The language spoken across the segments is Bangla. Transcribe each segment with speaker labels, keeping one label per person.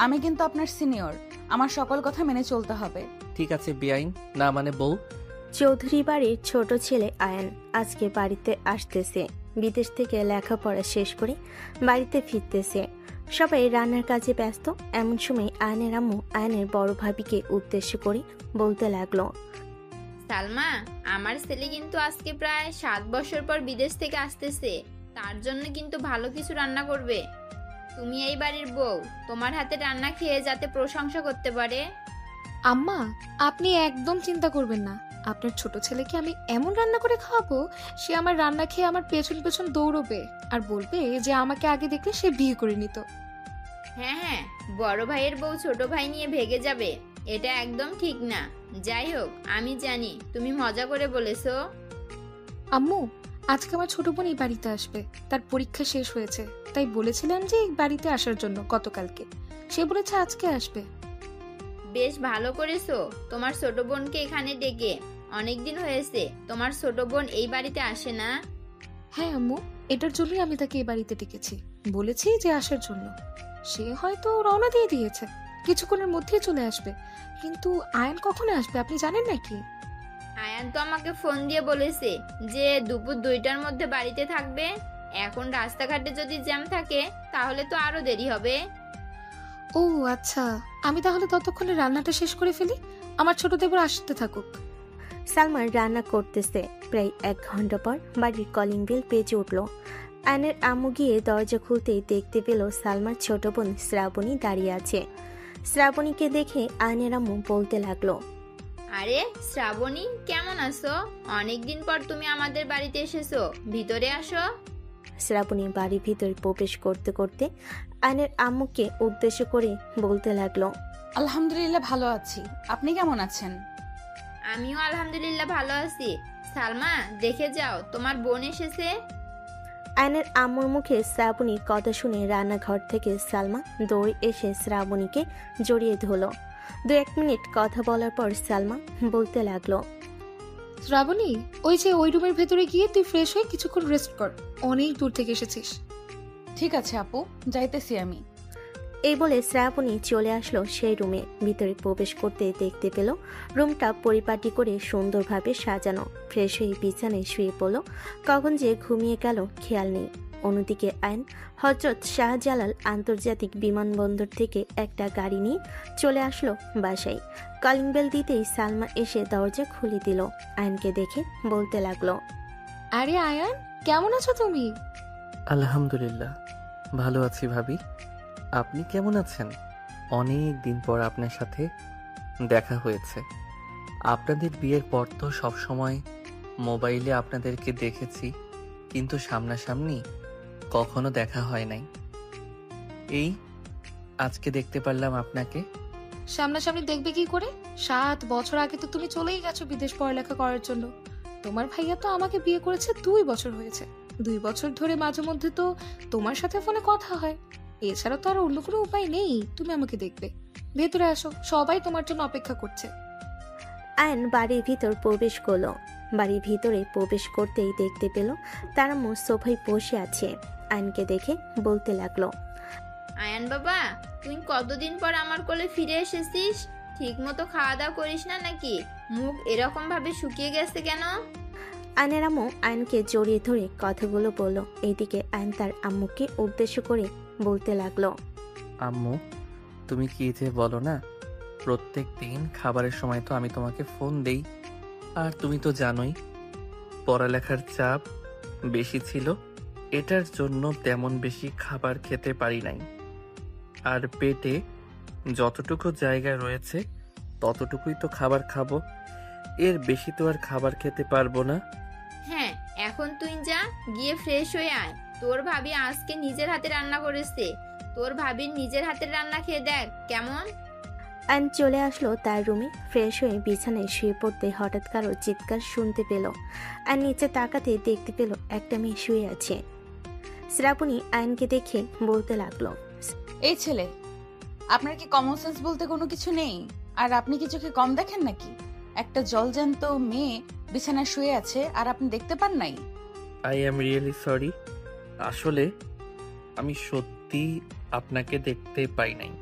Speaker 1: আমি কিন্তু আপনার সিনিয়র, আমার সকল কথা মেনে চলতে হবে।
Speaker 2: ঠিক আছে বেআইন, না মানে বউ।
Speaker 3: চৌধুরী বাড়ির ছোট ছেলে আয়ান আজকে বাড়িতে আসতেছে। বিদেশ থেকে লেখাপড়া শেষ করে বাড়িতে ফিরতেছে। সবাই রান্নার কাজে ব্যস্ত। এমন সময় আয়নের আম্মু আয়নের বড় ভাবিকে উদ্দেশ্য করে বলতে লাগলো,
Speaker 4: সালমা, আমার ছেলে কিন্তু আজকে প্রায় 7 বছর পর বিদেশ থেকে আসতেছে। তার জন্য কিন্তু ভালো কিছু রান্না করবে। তুমি এই বাড়ির বউ, তোমার হাতে রান্না খেয়ে যাতে প্রশংসা করতে পারে।
Speaker 5: আম্মা, আপনি একদম চিন্তা করবেন না। আপনার ছোট ছেলেকে আমি এমন রান্না করে খাওয়াবো, সে আমার রান্না খেয়ে আমার পেছন পেছন দৌড়বে আর বলবে যে আমাকে আগে দেখলে সে বিয়ে করে নিত।
Speaker 4: হ্যাঁ হ্যাঁ, বড় ভাইয়ের বউ ছোট ভাই নিয়ে ভেগে যাবে, এটা একদম ঠিক না। যাই হোক, আমি জানি তুমি মজা করে বলেছো।
Speaker 5: আম্মু, আজকে আমার ছোট বোন এই বাড়িতে আসবে। তার পরীক্ষা শেষ হয়েছে, তাই বলেছিলাম যে এই বাড়িতে আসার জন্য গতকালকে। সে বলেছে আজকে আসবে।
Speaker 4: বেশ ভালো করেছো তোমার ছোট বোনকে এখানে ডেকে। অনেকদিন হয়েছে তোমার ছোট বোন এই বাড়িতে আসে না।
Speaker 5: হ্যাঁ আম্মু, এটার জন্যই আমি তাকে এই বাড়িতে ডেকেছি। বলেছি যে আসার জন্য। সে হয়তো রওনা দিয়ে দিয়েছে, কিছুক্ষণের মধ্যেই চলে আসবে। কিন্তু আয়ন কখন আসবে আপনি জানেন নাকি?
Speaker 4: আয়ান তো আমাকে ফোন দিয়ে বলেছে যে দুপুর 2টার মধ্যে বাড়িতে থাকবে। এখন রাস্তাঘাটে যদি জ্যাম থাকে তাহলে তো আরো দেরি হবে।
Speaker 5: ও আচ্ছা, আমি তাহলে ততক্ষণে রান্নাটা শেষ করে ফেলি। আমার ছোট দেবর আসতে থাকুক।
Speaker 3: সালমান রান্না করতেছে। প্রায় 1 ঘন্টা পর বাড়ির কলিং বেল বেজে উঠল। আয়নের আম্মু গিয়ে দরজা খুলতেই দেখতে পেল সালমার ছোট বোন শ্রাবণী দাঁড়িয়ে আছে। শ্রাবণীকে দেখে আয়নের আম্মু বলতে লাগলো,
Speaker 4: আরে শ্রাবণী, কেমন আছো? অনেকদিন পর তুমি আমাদের বাড়িতে এসেছো, ভিতরে আসো।
Speaker 3: শ্রাবণী বাড়ির ভিতরে প্রবেশ করতে করতে আয়নের আম্মুকে উদ্দেশ্য করে বলতে লাগলো,
Speaker 1: আলহামদুলিল্লাহ ভালো আছি, আপনি কেমন আছেন?
Speaker 4: আমিও আলহামদুলিল্লাহ ভালো আছি। সালমা, দেখে যাও তোমার বোন এসেছে।
Speaker 3: আয়নের আম্মুর মুখে শ্রাবণীর কথা শুনে রান্নাঘর থেকে সালমা দৌড়ে এসে শ্রাবণীকে জড়িয়ে ধরল। 2-1 মিনিট কথা বলার পর সালমা বলতে লাগলো,
Speaker 5: শ্রাবণী, ওই যে ওই রুমের ভেতরে গিয়ে তুই ফ্রেশ হয়ে কিছুক্ষণ রেস্ট কর। অনেক দূর থেকে এসেছিস।
Speaker 1: ঠিক আছে আপু, যাইতেছি আমি।
Speaker 3: এই বলে শ্রাবণী চলে আসলো সেই রুমে। ভিতরে প্রবেশ করতে দেখতে পেল রুমটা পরিপাটি করে সুন্দরভাবে সাজানো। ফ্রেশ হয়ে বিছানায় শুয়ে পড়ল। কখন যে ঘুমিয়ে গেল খেয়াল নেই। অন্যদিকে আইন হযরত শাহজালাল আন্তর্জাতিক বিমানবন্দর থেকে একটা গাড়ি নিয়ে চলে আসলো বাসায়। কলিং বেল দিতেই সালমা এসে দরজা খুলে দিল। আয়নকে দেখে বলতে লাগলো,
Speaker 5: আরে আয়ান, কেমন আছো তুমি?
Speaker 2: আলহামদুলিল্লাহ ভালো আছি ভাবি, আপনি কেমন আছেন? অনেক দিন পর আপনার সাথে দেখা হয়েছে। আপনাদের বিয়ের পর তো সবসময় মোবাইলে আপনাদেরকে দেখেছি, কিন্তু সামনাসামনি কখনো দেখা হয় নাই। এই আজকে দেখতে পারলাম আপনাকে।
Speaker 5: সামনাসামনি দেখবে কি করে? 7 বছর আগে তো তুমি চলেই গেছো বিদেশ পড়ালেখা করার জন্য। তোমার ভাইয়া তো আমাকে বিয়ে করেছে 2 বছর হয়েছে। 2 বছর ধরে মাঝে মধ্যে তো তোমার সাথে ফোনে কথা হয়। এছাড়া তো আর অন্য কোনো উপায় নেই তুমি আমাকে দেখবে। ভেতরে আসো, সবাই তোমার জন্য অপেক্ষা করছে।
Speaker 3: আয়ন বাড়ির ভিতর প্রবেশ করলো। বাড়ির ভিতরে প্রবেশ করতেই দেখতে পেল তার আম্মু সোফায় বসে আছে। আয়নকে দেখে বলতে লাগলো,
Speaker 4: আয়ান বাবা, তুই কতদিন পর আমার কোলে ফিরে এসেছিস? ঠিক মতো খাওয়া দাওয়া করিস না নাকি? মুখ এরকম ভাবে শুকিয়ে গেছে কেন?
Speaker 3: আয়নের আম্মু আয়নকে জড়িয়ে ধরে কথাগুলো বলল। এইদিকে আয়ন তার আম্মুকে উদ্দেশ্য করে বলতে লাগলো,
Speaker 2: আম্মু, তুমি কি যে বলো না, প্রত্যেক দিন খাবারের সময় তো আমি তোমাকে ফোন দেই। আর তুমি তো জানোই পড়ালেখার চাপ বেশি ছিল, এটার জন্য তেমন বেশি খাবার খেতে পারি নাই। আর পেটে যতটুকু জায়গা রয়েছে ততটুকুই তো খাবার খাবো, এর বেশি তো আর খাবার খেতে পারবো না।
Speaker 4: হ্যাঁ, এখন তুই যা, গিয়ে ফ্রেশ হয়ে আয়। তোর ভাবি আজকে নিজের হাতে রান্না করেছে। তোর ভাবির নিজের হাতের রান্না খেয়ে দেখ কেমন।
Speaker 3: আয়ন চলে আসলো তার রুমে। ফ্রেশ হয়ে বিছানায় শুয়ে পড়তে হঠাৎ কারো চিৎকার শুনতে পেল। আর নিচে তাকাতে দেখতে পেল একটা মেয়ে শুয়ে আছে। শ্রাবণী আয়নকে দেখে বলতে লাগলো,
Speaker 1: এই ছেলে, আপনার কি কমন সেন্স বলতে কোনো কিছু নেই? আর আপনি কি চোখে কম দেখেন নাকি? একটা জলজ্যান্ত মেয়ে বিছানায় শুয়ে আছে আর আপনি দেখতে পান নাই?
Speaker 2: আই অ্যাম রিয়েলি সরি, আসলে আমি সত্যি আপনাকে দেখতে পাই নাই।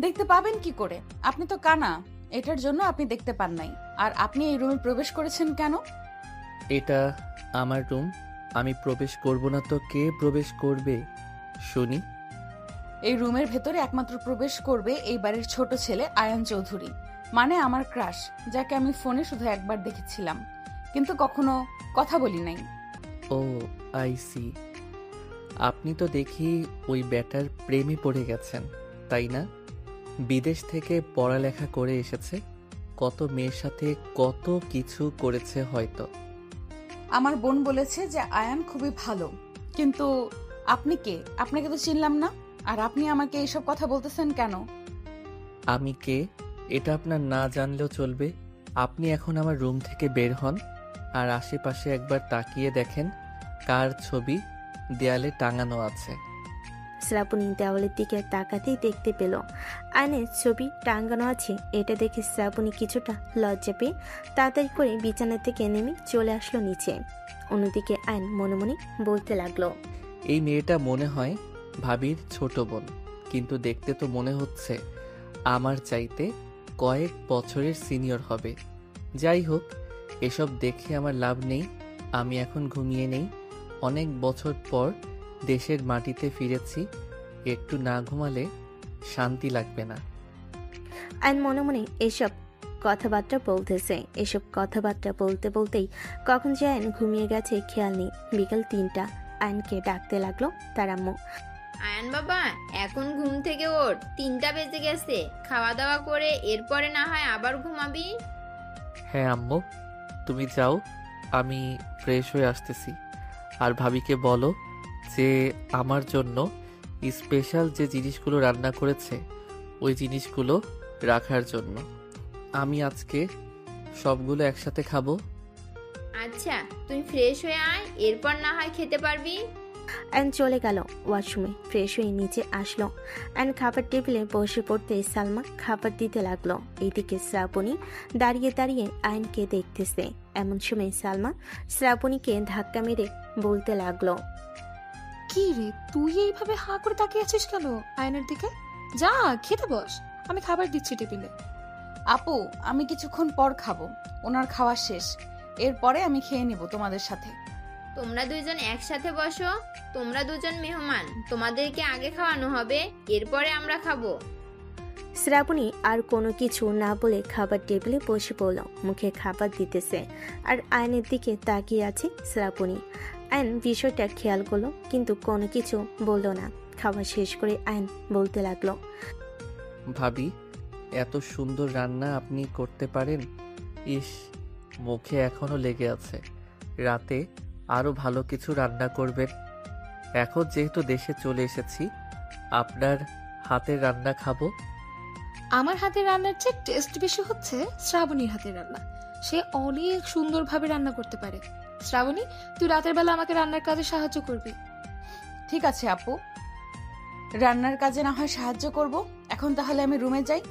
Speaker 1: দেখতে পাবেন কি করে? আপনি তো কানা, এটার জন্য আপনি দেখতে পান নাই। আর আপনি এই রুমে প্রবেশ করেছেন কেন?
Speaker 2: এটা আমার রুম, আমি প্রবেশ করব না তো কে প্রবেশ করবে শুনি?
Speaker 1: এই রুমের ভেতরে একমাত্র প্রবেশ করবে এই বাড়ির ছোট ছেলে আয়ান চৌধুরী, মানে আমার ক্রাশ, যাকে আমি ফোনে শুধু একবার দেখেছিলাম, কিন্তু কখনো কথা বলি নাই।
Speaker 2: ও আই সি, আপনি তো দেখি ওই ব্যাটার প্রেমে পড়ে গেছেন, তাই না? বিদেশ থেকে পড়ালেখা করে এসেছে, কত মেয়ের সাথে কত কিছু করেছে হয়তো।
Speaker 1: আমার বোন বলেছে যে আয়ান খুবই ভালো, কিন্তু আপনি কে? আপনাকে তো চিনলাম না। আর আপনি আমাকে এইসব কথা বলতেছেন কেন?
Speaker 2: আমি কে এটা আপনার না জানলেও চলবে। আপনি এখন আমার রুম থেকে বের হন, আর আশেপাশে একবার তাকিয়ে দেখেন কার ছবি দেয়ালে টাঙানো আছে।
Speaker 3: শ্রাবণী দেওয়ালের দিকে তাকাতেই দেখতে পেল আয়নের ছবি টাঙ্গানো আছে। এটা দেখে শ্রাবণী কিছুটা লজ্জা পেয়ে তাড়াতাড়ি করে বিছানা থেকে নেমে চলে আসলো নিচে। অন্যদিকে আয়ন মনে মনে বলতে লাগলো,
Speaker 2: এই মেয়েটা মনে হয় ভাবির ছোট বোন, কিন্তু দেখতে তো মনে হচ্ছে আমার চাইতে কয়েক বছরের সিনিয়র হবে। যাই হোক, এসব দেখে আমার লাভ নেই, আমি এখন ঘুমিয়ে নেই। অনেক বছর পর দেশের মাটিতে ফিরেছি, একটু না ঘুমালে শান্তি লাগবে না।
Speaker 3: আয়ন মনে মনে এসব কথাবার্তা বলতেছে। এসব কথাবার্তা বলতে বলতেই কখন যে আয়ন ঘুমিয়ে গেছে খেয়াল নেই। বিকাল 3টা। আয়নকে ডাকতে লাগলো তার আম্মু।
Speaker 4: আয়ান বাবা, এখন ঘুম থেকে ওঠ, 3টা বেজে গেছে। খাওয়া দাওয়া করে এরপরে না হয় আবার ঘুমাবি।
Speaker 2: হ্যাঁ আম্মু, তুমি যাও, আমি ফ্রেশ হয়ে আসতেছি। আর ভাবিকে বলো যে আমার জন্য স্পেশাল যে জিনিসগুলো রান্না করেছে ওই জিনিসগুলো রাখার জন্য। আমি আজকে সবগুলো একসাথে খাবো।
Speaker 4: আচ্ছা, তুই ফ্রেশ হয়ে আয়, এরপর না হয় খেতে পারবি।
Speaker 3: আয়ন চলে গেল ওয়াশরুমে। ফ্রেশ হয়ে নিচে আসলো। আয়ন খাবার টেবিলে বসে পড়তে সালমা খাবার দিতে লাগলো। এইদিকে শ্রাবণী দাঁড়িয়ে দাঁড়িয়ে আয়নকে দেখতেছে। এমন সময় সালমা শ্রাবণীকে ধাক্কা মেরে বলতে লাগলো,
Speaker 5: কি রে, তুই এইভাবে হাঁ করে তাকিয়ে আছিস কেন আয়নের দিকে? যা খেতে বস, আমি খাবার দিচ্ছি টেবিলে।
Speaker 1: আপু, আমি কিছুক্ষণ পর খাবো, ওনার খাওয়া শেষ, এরপরে আমি খেয়ে নিব তোমাদের সাথে।
Speaker 4: তোমরা দুইজন একসাথে বসো, তোমরা দুজন মেহমান, তোমাদেরকে আগে খাওয়ানো হবে, এরপরে আমরা খাবো।
Speaker 3: শ্রাবণী আর কোনো কিছু না বলে খাবার টেবিলে বসে পড়ল। মুখে খাবার দিতেছে আর আয়নের দিকে তাকিয়ে আছে শ্রাবণী। আয়ন বিষয়টা খেয়াল করলো, কিন্তু কোনো কিছু বলল না। খাবার শেষ করে আয়ন বলতে লাগলো,
Speaker 2: ভাবি, এত সুন্দর রান্না আপনি করতে পারেন? ইস, মুখে এখনো লেগে আছে। রাতে আরো ভালো কিছু রান্না করবেন। এখন যেহেতু দেশে চলে এসেছি, আপনার হাতের রান্না খাবো।
Speaker 5: আমার হাতের রান্নার চেয়ে টেস্ট বেশি হচ্ছে শ্রাবণীর হাতের রান্না। সে অনেক সুন্দরভাবে রান্না করতে পারে। শ্রাবণী, তুই রাতের বেলা আমাকে রান্নার কাজে সাহায্য করবি।
Speaker 1: ঠিক আছে আপু, রান্নার কাজে না হয় সাহায্য করব। এখন তাহলে আমি রুমে যাই।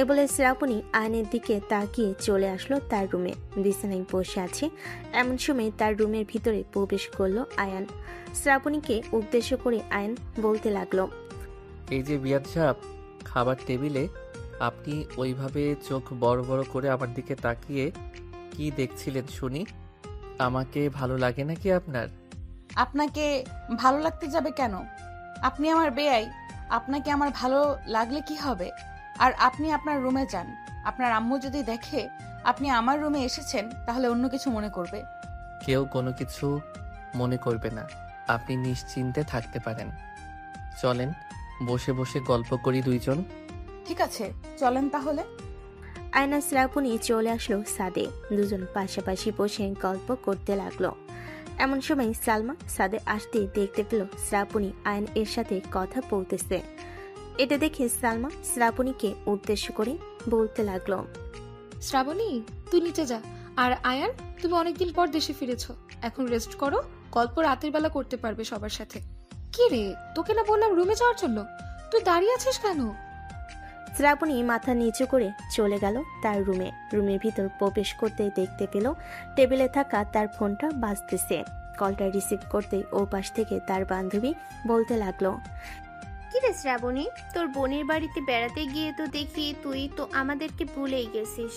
Speaker 3: এ বলে শ্রাবণী আয়নের দিকে তাকিয়ে চলে আসলো তার রুমে। বিছানায় বসে আছে এমন সময় তার রুমের ভিতরে প্রবেশ করলো আয়ান। শ্রাবণীকে উদ্দেশ্য করে আয়ন বলতে লাগলো,
Speaker 2: এই যে বিয়াদ সাহেব, খাবার টেবিলে আপনি ওইভাবে চোখ বড় বড় করে আমার দিকে তাকিয়ে কি দেখছিলেন শুনি? আমাকে ভালো লাগে নাকি আপনার?
Speaker 1: আপনাকে ভালো লাগতে যাবে কেন? আপনি আমার বেয়াই, আপনাকে আমার ভালো লাগলে কি হবে? আর আপনি আপনার রুমে যান। আপনার আম্মু যদি দেখে আপনি আমার রুমে এসেছেন, তাহলে অন্য কিছু মনে করবে।
Speaker 2: কেউ কোনো কিছু মনে করবে না, আপনি নিশ্চিন্তে থাকতে পারেন। চলেন বসে বসে গল্প করি দুইজন।
Speaker 1: ঠিক আছে, চলেন তাহলে।
Speaker 3: আয়না শ্রাবণী চলে আসলো ছাদে। দুজন পাশাপাশি বসে গল্প করতে লাগলো। এমন সময় সালমা ছাদে আসতে দেখতে পেল শ্রাবণী আয়ন এর সাথে কথা বলতেছে। এটা দেখে সালমা শ্রাবণীকে উদ্দেশ্য করে বলতে লাগলো,
Speaker 5: শ্রাবণী, তুই নিচে যা। আর আয়ান, তুমি অনেকদিন পর দেশে ফিরেছ, এখন রেস্ট করো, গল্প রাতের বেলা করতে পারবে সবার সাথে। কি রে, তোকে না বললাম রুমে যাওয়ার জন্য? তুই দাঁড়িয়ে আছিস কেন?
Speaker 3: শ্রাবণী মাথা নিচু করে চলে গেল তার রুমে। রুমের ভিতর প্রবেশ করতে দেখতে পেল টেবিলে থাকা তার ফোনটা বাজতেছে। কলটা রিসিভ করতেই ও পাশ থেকে তার বান্ধবী বলতে লাগলো,
Speaker 6: কিরে শ্রাবণী, তোর বোনের বাড়িতে বেড়াতে গিয়ে তো দেখি তুই তো আমাদেরকে ভুলেই গেছিস।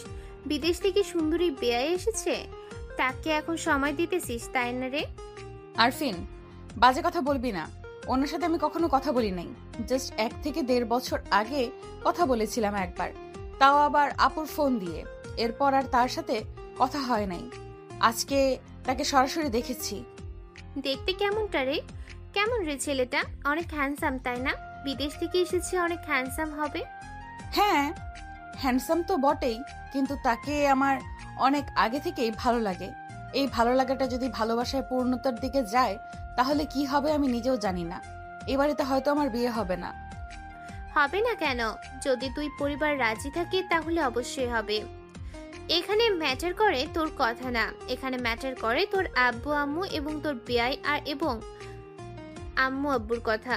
Speaker 6: বিদেশ থেকে সুন্দরী বেয়াই এসেছে, তাকে এখন সময় দিতেছিস তাই না রে?
Speaker 1: আরফিন, বাজে কথা বলবি না। ওনার সাথে আমি কখনো কথা বলি নাই। জাস্ট 1 থেকে 1.5 বছর আগে কথা বলেছিলাম একবার, তাও আবার আপুর ফোন দিয়ে। এরপর আর তার সাথে কথা হয় নাই। আজকে তাকে সরাসরি দেখেছি।
Speaker 6: দেখতে কেমনটা রে? কেমন রে ছেলেটা? অনেক হ্যান্ডসাম তাই না? বিদেশ থেকে এসেছে, অনেক হ্যান্ডসাম হবে।
Speaker 1: হ্যাঁ, হ্যান্ডসাম তো বটেই, কিন্তু তাকে আমার অনেক আগে থেকেই ভালো লাগে। এই ভালো লাগাটা যদি ভালোবাসায় পূর্ণতার দিকে যায় তাহলে কি হবে আমি নিজেও জানি না। এই বাড়িতে হয়তো আমার বিয়ে হবে না।
Speaker 6: হবে না কেন? যদি তুই পরিবার রাজি থাকে তাহলে অবশ্যই হবে। এখানে ম্যাটার করে তোর কথা না, এখানে ম্যাটার করে তোর আব্বু আম্মু এবং তোর বেয়াই আর এবং আম্মু আব্বুর কথা।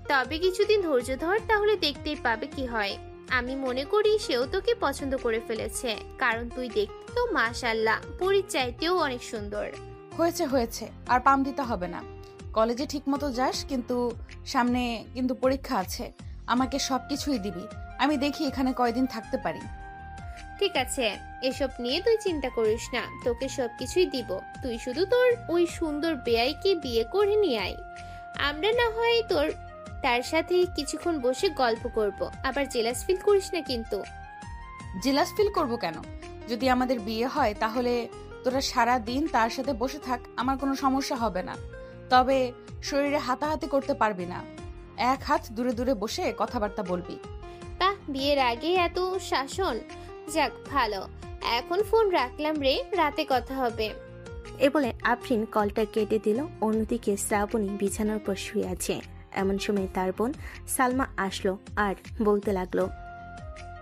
Speaker 6: তবে কিছুদিন ধৈর্য ধর, তাহলে দেখতেই পাবে কি হয়। আমি মনে করি সেও তোকে পছন্দ করে ফেলেছে, কারণ তুই দেখতে তো মাশাআল্লাহ পরীর চাইতেও অনেক সুন্দর।
Speaker 1: হয়েছে হয়েছে, আর পাম দিতে হবে না। কলেজে ঠিক মতো যাস, কিন্তু সামনে কিন্তু পরীক্ষা আছে। আমাকে সবকিছুই দিবি। আমি দেখি এখানে কয়দিন থাকতে পারি।
Speaker 6: ঠিক আছে, এসব নিয়ে তুই চিন্তা করিস না, তোকে সবকিছুই দিব। তুই শুধু তোর ওই সুন্দর বেয়াইকে বিয়ে করে নিয়ে আয়। আমরা না হয় তার সাথে কিছুক্ষণ বসে গল্প করব। আবার জেলাস ফিল করিস না কিন্তু।
Speaker 1: জেলাস ফিল করবো কেন? যদি আমাদের বিয়ে হয় তাহলে তোরা সারা দিন তার সাথে বসে থাক, আমার কোনো সমস্যা হবে না। তবে শরীরে হাতাহাতি করতে পারবি না। 1 হাত দূরে দূরে বসে কথাবার্তা বলবি।
Speaker 6: বাহ, বিয়ের আগে এত শাসন। যাক ভালো, এখন ফোন রাখলাম রে, রাতে কথা হবে।
Speaker 3: এ বলে আফরিন কলটা কেটে দিল। অন্যদিকে শ্রাবণী বিছানার উপর শুয়ে আছে। এমন সময় তার বোন সালমা আসলো আর বলতে লাগলো,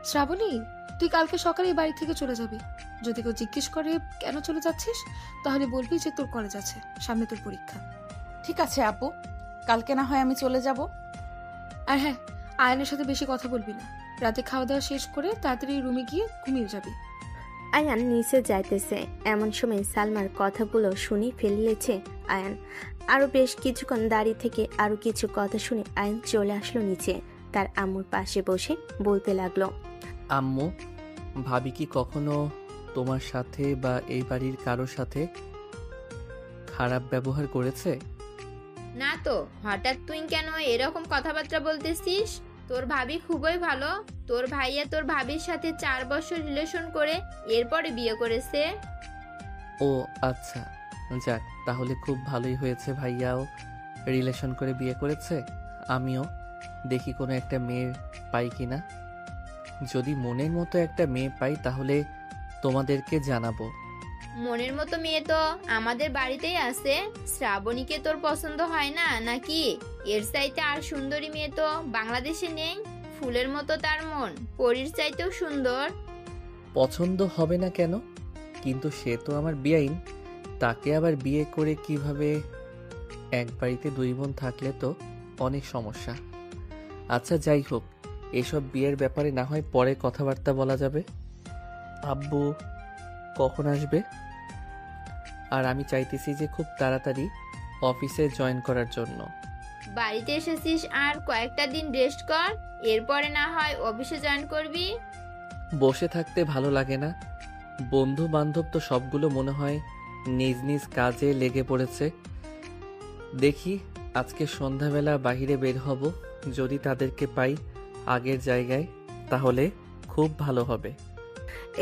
Speaker 5: শ্রাবণী, তুই কালকে সকালে এই বাড়ি থেকে চলে যাবি। যদি কেউ জিজ্ঞেস করে কেন চলে যাচ্ছিস, তাহলে বলবি যে তোর কলেজ আছে, সামনে তোর পরীক্ষা।
Speaker 1: ঠিক আছে আপু, কালকে না হয় আমি চলে যাব।
Speaker 5: আর হ্যাঁ, আয়নের সাথে বেশি কথা বলবি না। রাতে খাওয়া দাওয়া শেষ করে তাড়াতাড়ি রুমে গিয়ে ঘুমিয়ে যাবি।
Speaker 3: আয়ান নিচে যাইতেছে। এমন সময় সালমার কথাগুলো শুনে ফেলেছে আয়ান। আরো বেশ কিছুক্ষণ দাঁড়িয়ে থেকে আরো কিছু কথা শুনে আয়ান চলে আসলো নিচে। তার আম্মুর পাশে বসে বলতে লাগলো,
Speaker 2: আম্মু, ভাবি কি কখনো তোমার সাথে বা এই বাড়ির কারোর সাথে খারাপ ব্যবহার করেছে?
Speaker 4: না তো, হঠাৎ তুই কেন এরকম কথাবার্তা বলতেছিস? তোর ভাবি খুবই ভালো। তোর ভাইয়া তোর ভাবির সাথে 4 বছর রিলেশন করে এরপরে বিয়ে করেছে।
Speaker 2: ও আচ্ছা, যাক, তাহলে খুব ভালোই হয়েছে। ভাইয়াও রিলেশন করে বিয়ে করেছে। আমিও দেখি কোনো একটা মেয়ে পাই কিনা। যদি মনের মতো একটা মেয়ে পাই তাহলে তোমাদেরকে জানাবো।
Speaker 4: মনের মতো মেয়ে তো আমাদের বাড়িতেই আছে। শ্রাবণীকে তোর পছন্দ হয় না নাকি? এর চাইতে আর সুন্দরী মেয়ে তো বাংলাদেশে নেই। ফুলের মতো তার মন, পরীর চাইতেও সুন্দর।
Speaker 2: পছন্দ হবে না কেন? কিন্তু সে তো আমার বেয়াইন, তাকে আবার বিয়ে করে কিভাবে? এক বাড়িতে 2 বোন থাকলে তো অনেক সমস্যা। আচ্ছা যাই হোক, এসব বিয়ের ব্যাপারে না হয় পরে কথাবার্তা বলা যাবে। আব্বু কখন আসবে? আর আমি চাইতেছি যে খুব তাড়াতাড়ি অফিসে জয়েন করার জন্য।
Speaker 4: বাড়িতে এসেছিস, আর কয়েকটা দিন রেস্ট কর, এরপরে না হয় অফিসে জয়েন করবি।
Speaker 2: বসে থাকতে ভালো লাগে না। বন্ধু বান্ধব তো সবগুলো মনে হয় নিজ নিজ কাজে লেগে পড়েছে। দেখি আজকে সন্ধ্যাবেলা বাইরে বের হব। যদি তাদেরকে পাই আগের জায়গায় তাহলে খুব ভালো হবে।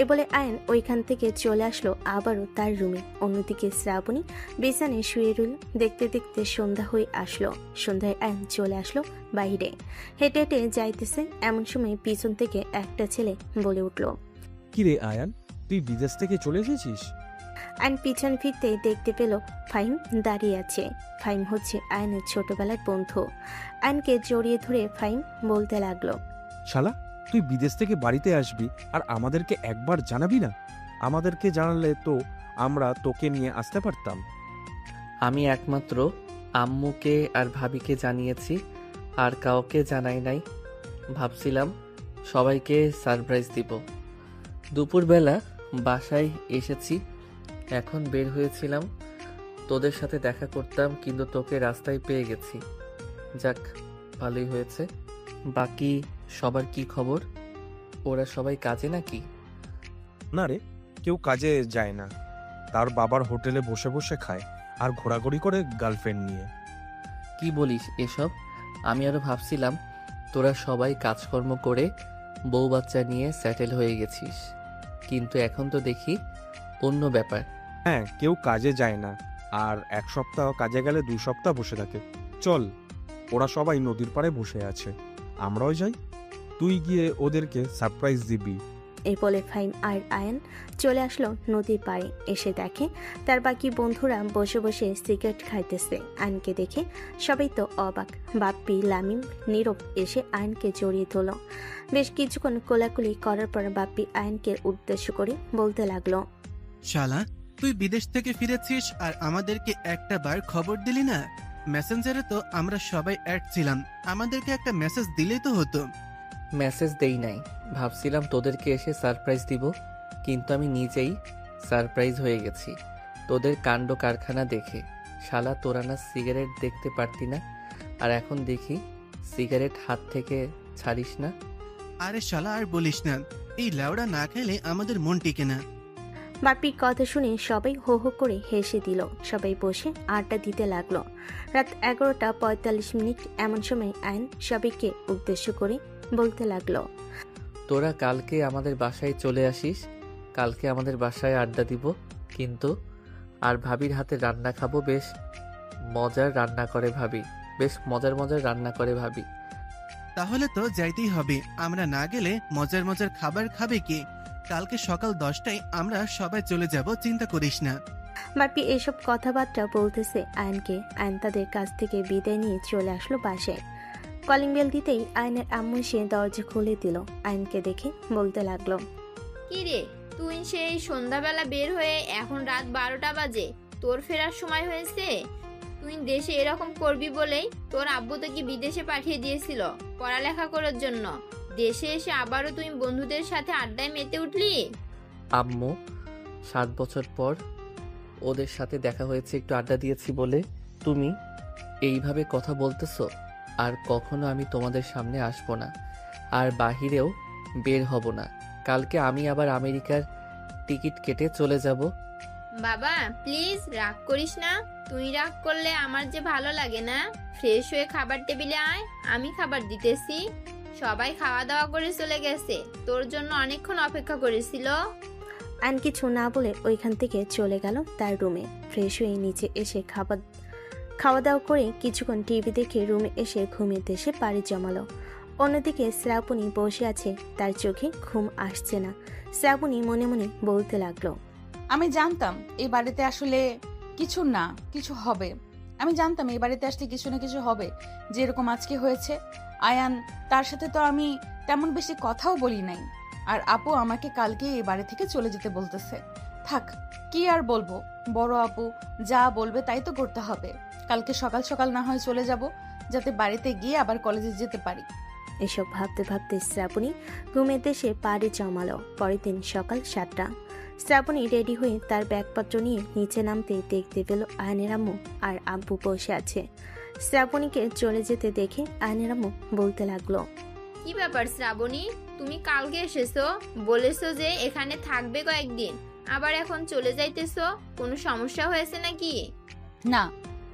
Speaker 3: এ বলে আয়ন ওইখান থেকে চলে আসলো আবারও তার রুমে। অন্যদিকে শ্রাবণী বিছানায় শুয়ে রইল। দেখতে দেখতে সন্ধ্যা হয়ে আসলো। সন্ধ্যায় আয়ন চলে আসলো বাইরে। হেঁটে হেঁটে যাইতেছে। এমন সময় পিছন থেকে একটা ছেলে বলে উঠল,
Speaker 7: কিরে আয়ান, তুই বিদেশ থেকে চলে এসেছিস?
Speaker 3: আয়ন পিছন ফিরতে দেখতে পেল ফাহিম দাঁড়িয়ে আছে। ফাহিম হচ্ছে আয়নের ছোটবেলার বন্ধু। আয়নকে জড়িয়ে ধরে ফাহিম বলতে লাগলো,
Speaker 7: শালা, তুই বিদেশ থেকে বাড়িতে আসবি আর আমাদেরকে একবার জানাবি না? আমাদেরকে জানালে তো আমরা তোকে নিয়ে আসতে পারতাম।
Speaker 2: আমি একমাত্র আম্মুকে আর ভাবিকে জানিয়েছি, আর কাউকে জানাই নাই। ভাবছিলাম সবাইকে সারপ্রাইজ দিব। দুপুরবেলা বাসায় এসেছি, এখন বের হয়েছিলাম তোদের সাথে দেখা করতাম, কিন্তু তোকে রাস্তায় পেয়ে গেছি। যাক, ভালোই হয়েছে। বাকি সবার কি খবর? ওরা সবাই কাজে নাকি?
Speaker 7: না রে, কেউ কাজে যায় না, তার বাবার হোটেলে বসে বসে খায় আর ঘোরাঘুরি করে গার্লফ্রেন্ড নিয়ে।
Speaker 2: কি বলিস এসব? আমি আরো ভাবছিলাম তোরা সবাই কাজকর্ম করে বউ বাচ্চা নিয়ে সেটেল হয়ে গেছিস, কিন্তু এখন তো দেখি অন্য ব্যাপার।
Speaker 7: হ্যাঁ, কেউ কাজে যায় না, আর এক সপ্তাহ কাজে গেলে 2 সপ্তাহ বসে থাকে। চল, ওরা সবাই নদীর পাড়ে বসে আছে, আমরাও যাই। তুই গিয়ে ওদেরকে সারপ্রাইজ দিবি।
Speaker 3: এই বলে ফাহিম আর আয়ান চলে আসলো নদীর পাড়ে। এসে দেখে তার বাকি বন্ধুরা বসে বসে সিগারেট খাইতেছে। আয়নকে দেখে সবাই তো অবাক। বাপ্পি, লামিম, নীরব এসে আয়নকে জড়িয়ে ধরল। বেশ কিছুক্ষণ কোলাকুলি করার পর বাপ্পি আয়নকে উদ্দেশ্য করে বলতে লাগলো,
Speaker 8: শালা, তুই বিদেশ থেকে ফিরেছিস আর আমাদেরকে একটা বার খবর দিলি না? মেসেঞ্জারে তো আমরা সবাই অ্যাড ছিলাম, আমাদেরকে একটা মেসেজ দিলেই তো হতো।
Speaker 2: মেসেজ দেই নাই, ভাবছিলাম তোদেরকে এসে সারপ্রাইজ দিব, কিন্তু আমি নিজেই সারপ্রাইজ হয়ে গেছি তোদের কাণ্ড কারখানা দেখে। শালা, তোরা না সিগারেট দেখতে পারতি না, আর এখন দেখি সিগারেট হাত থেকে ছাড়িস না।
Speaker 8: আরে শালা, আর বলিস না, এই লেওড়া না খেলে আমাদের মন টিকে না।
Speaker 3: বাপ্পির কথা শুনে সবাই হো হো করে হেসে দিল। সবাই বসে আড্ডা দিতে লাগলো। রাত 11:45 এমন সময় আয়ন সবাইকে উদ্দেশ্য করে বলতে লাগলো,
Speaker 2: তোরা কালকে আমাদের বাসায় চলে আসিস, কালকে আমাদের বাসায় আড্ডা দিব কিন্তু। আর ভাবির হাতে রান্না খাবো, বেশ মজার রান্না করে ভাবি, বেশ মজার মজার রান্না করে ভাবি।
Speaker 8: তাহলে তো যাইতেই হবে, আমরা না গেলে মজার মজার খাবার খাবে কে? কালকে সকাল 10টায় আমরা সবাই চলে যাব, চিন্তা করিস না।
Speaker 3: বাপ্পি এসব কথাবার্তা বলতেছে আয়নকে। আয়ন তাদের কাছ থেকে বিদায় নিয়ে চলে আসলো বাসায়। কলিং বেল দিতেই আয়নের আম্মু এসে দরজা খুলে দিল। আয়নকে দেখে বলতে লাগলো,
Speaker 4: কি রে, তুই সেই সন্ধ্যাবেলা বের হয়ে এখন রাত 12টা বাজে, তোর ফেরার সময় হয়েছে? তুই দেশে এরকম করবি বলেই তোর আব্বু তোকে বিদেশে পাঠিয়ে দিয়েছিল পড়ালেখা করার জন্য। দেশে এসে আবারও তুই বন্ধুদের সাথে আড্ডায় মেতে উঠলি।
Speaker 2: আম্মু, 7 বছর পর ওদের সাথে দেখা হয়েছে, একটু আড্ডা দিয়েছি বলে তুমি এইভাবে কথা বলতেছো? আর কখনো আমি তোমাদের সামনে আসবো না, আর বাহিরেও বের হব না। কালকে আমি আবার আমেরিকার টিকিট কেটে চলে যাব।
Speaker 4: বাবা প্লিজ রাগ করিস না, তুই রাগ করলে আমার যে ভালো লাগে না। ফ্রেশ হয়ে খাবার টেবিলে আয়, আমি খাবার দিতেছি। সবাই খাওয়া দাওয়া করে চলে গেছে, তোর জন্য অনেকক্ষণ অপেক্ষা করেছিল।
Speaker 3: আয়ন কিছু না বলে ওইখান থেকে চলে গেল তার রুমে। ফ্রেশ হয়ে নিচে এসে খাওয়া দাওয়া করে কিছুক্ষণ টিভি দেখে রুমে এসে ঘুমিয়ে দেশে পাড়ি জমালো। অন্যদিকে শ্রাবণী বসে আছে, তার চোখে ঘুম আসছে না। শ্রাবণী মনে মনে বলতে লাগলো,
Speaker 1: আমি জানতাম এই বাড়িতে আসলে কিছু না কিছু হবে। আমি জানতাম এই বাড়িতে আসলে কিছু না কিছু হবে, যেরকম আজকে হয়েছে। আয়ান, তার সাথে তো আমি তেমন বেশি কথাও বলি নাই, আর আপু আমাকে কালকে এই বাড়ি থেকে চলে যেতে বলতেছে। থাক, কি আর বলবো, বড় আপু যা বলবে তাই তো করতে হবে। কালকে সকাল সকাল না হয় চলে যাব, যাতে বাড়িতে গিয়ে আবার কলেজে যেতে পারি।
Speaker 3: এসব ভাবতে ভাবতে শ্রাবণী ঘুমের দেশে পাড়ি জমালো। পরের দিন সকাল 7টা। শ্রাবণী রেডি হয়ে তার ব্যাগপত্র নিয়ে নিচে নামতে দেখতে পেল আয়নের আম্মু আর আব্বু বসে আছে। শ্রাবণীকে চলে যেতে দেখে আয়নের আম্মু বলতে লাগলো,
Speaker 4: কি ব্যাপার শ্রাবণী, তুমি কালকে এসেছো, বলেছো যে এখানে থাকবে কয়েকদিন, আবার এখন চলে যাইতেছো, কোনো সমস্যা হয়েছে নাকি?
Speaker 1: না,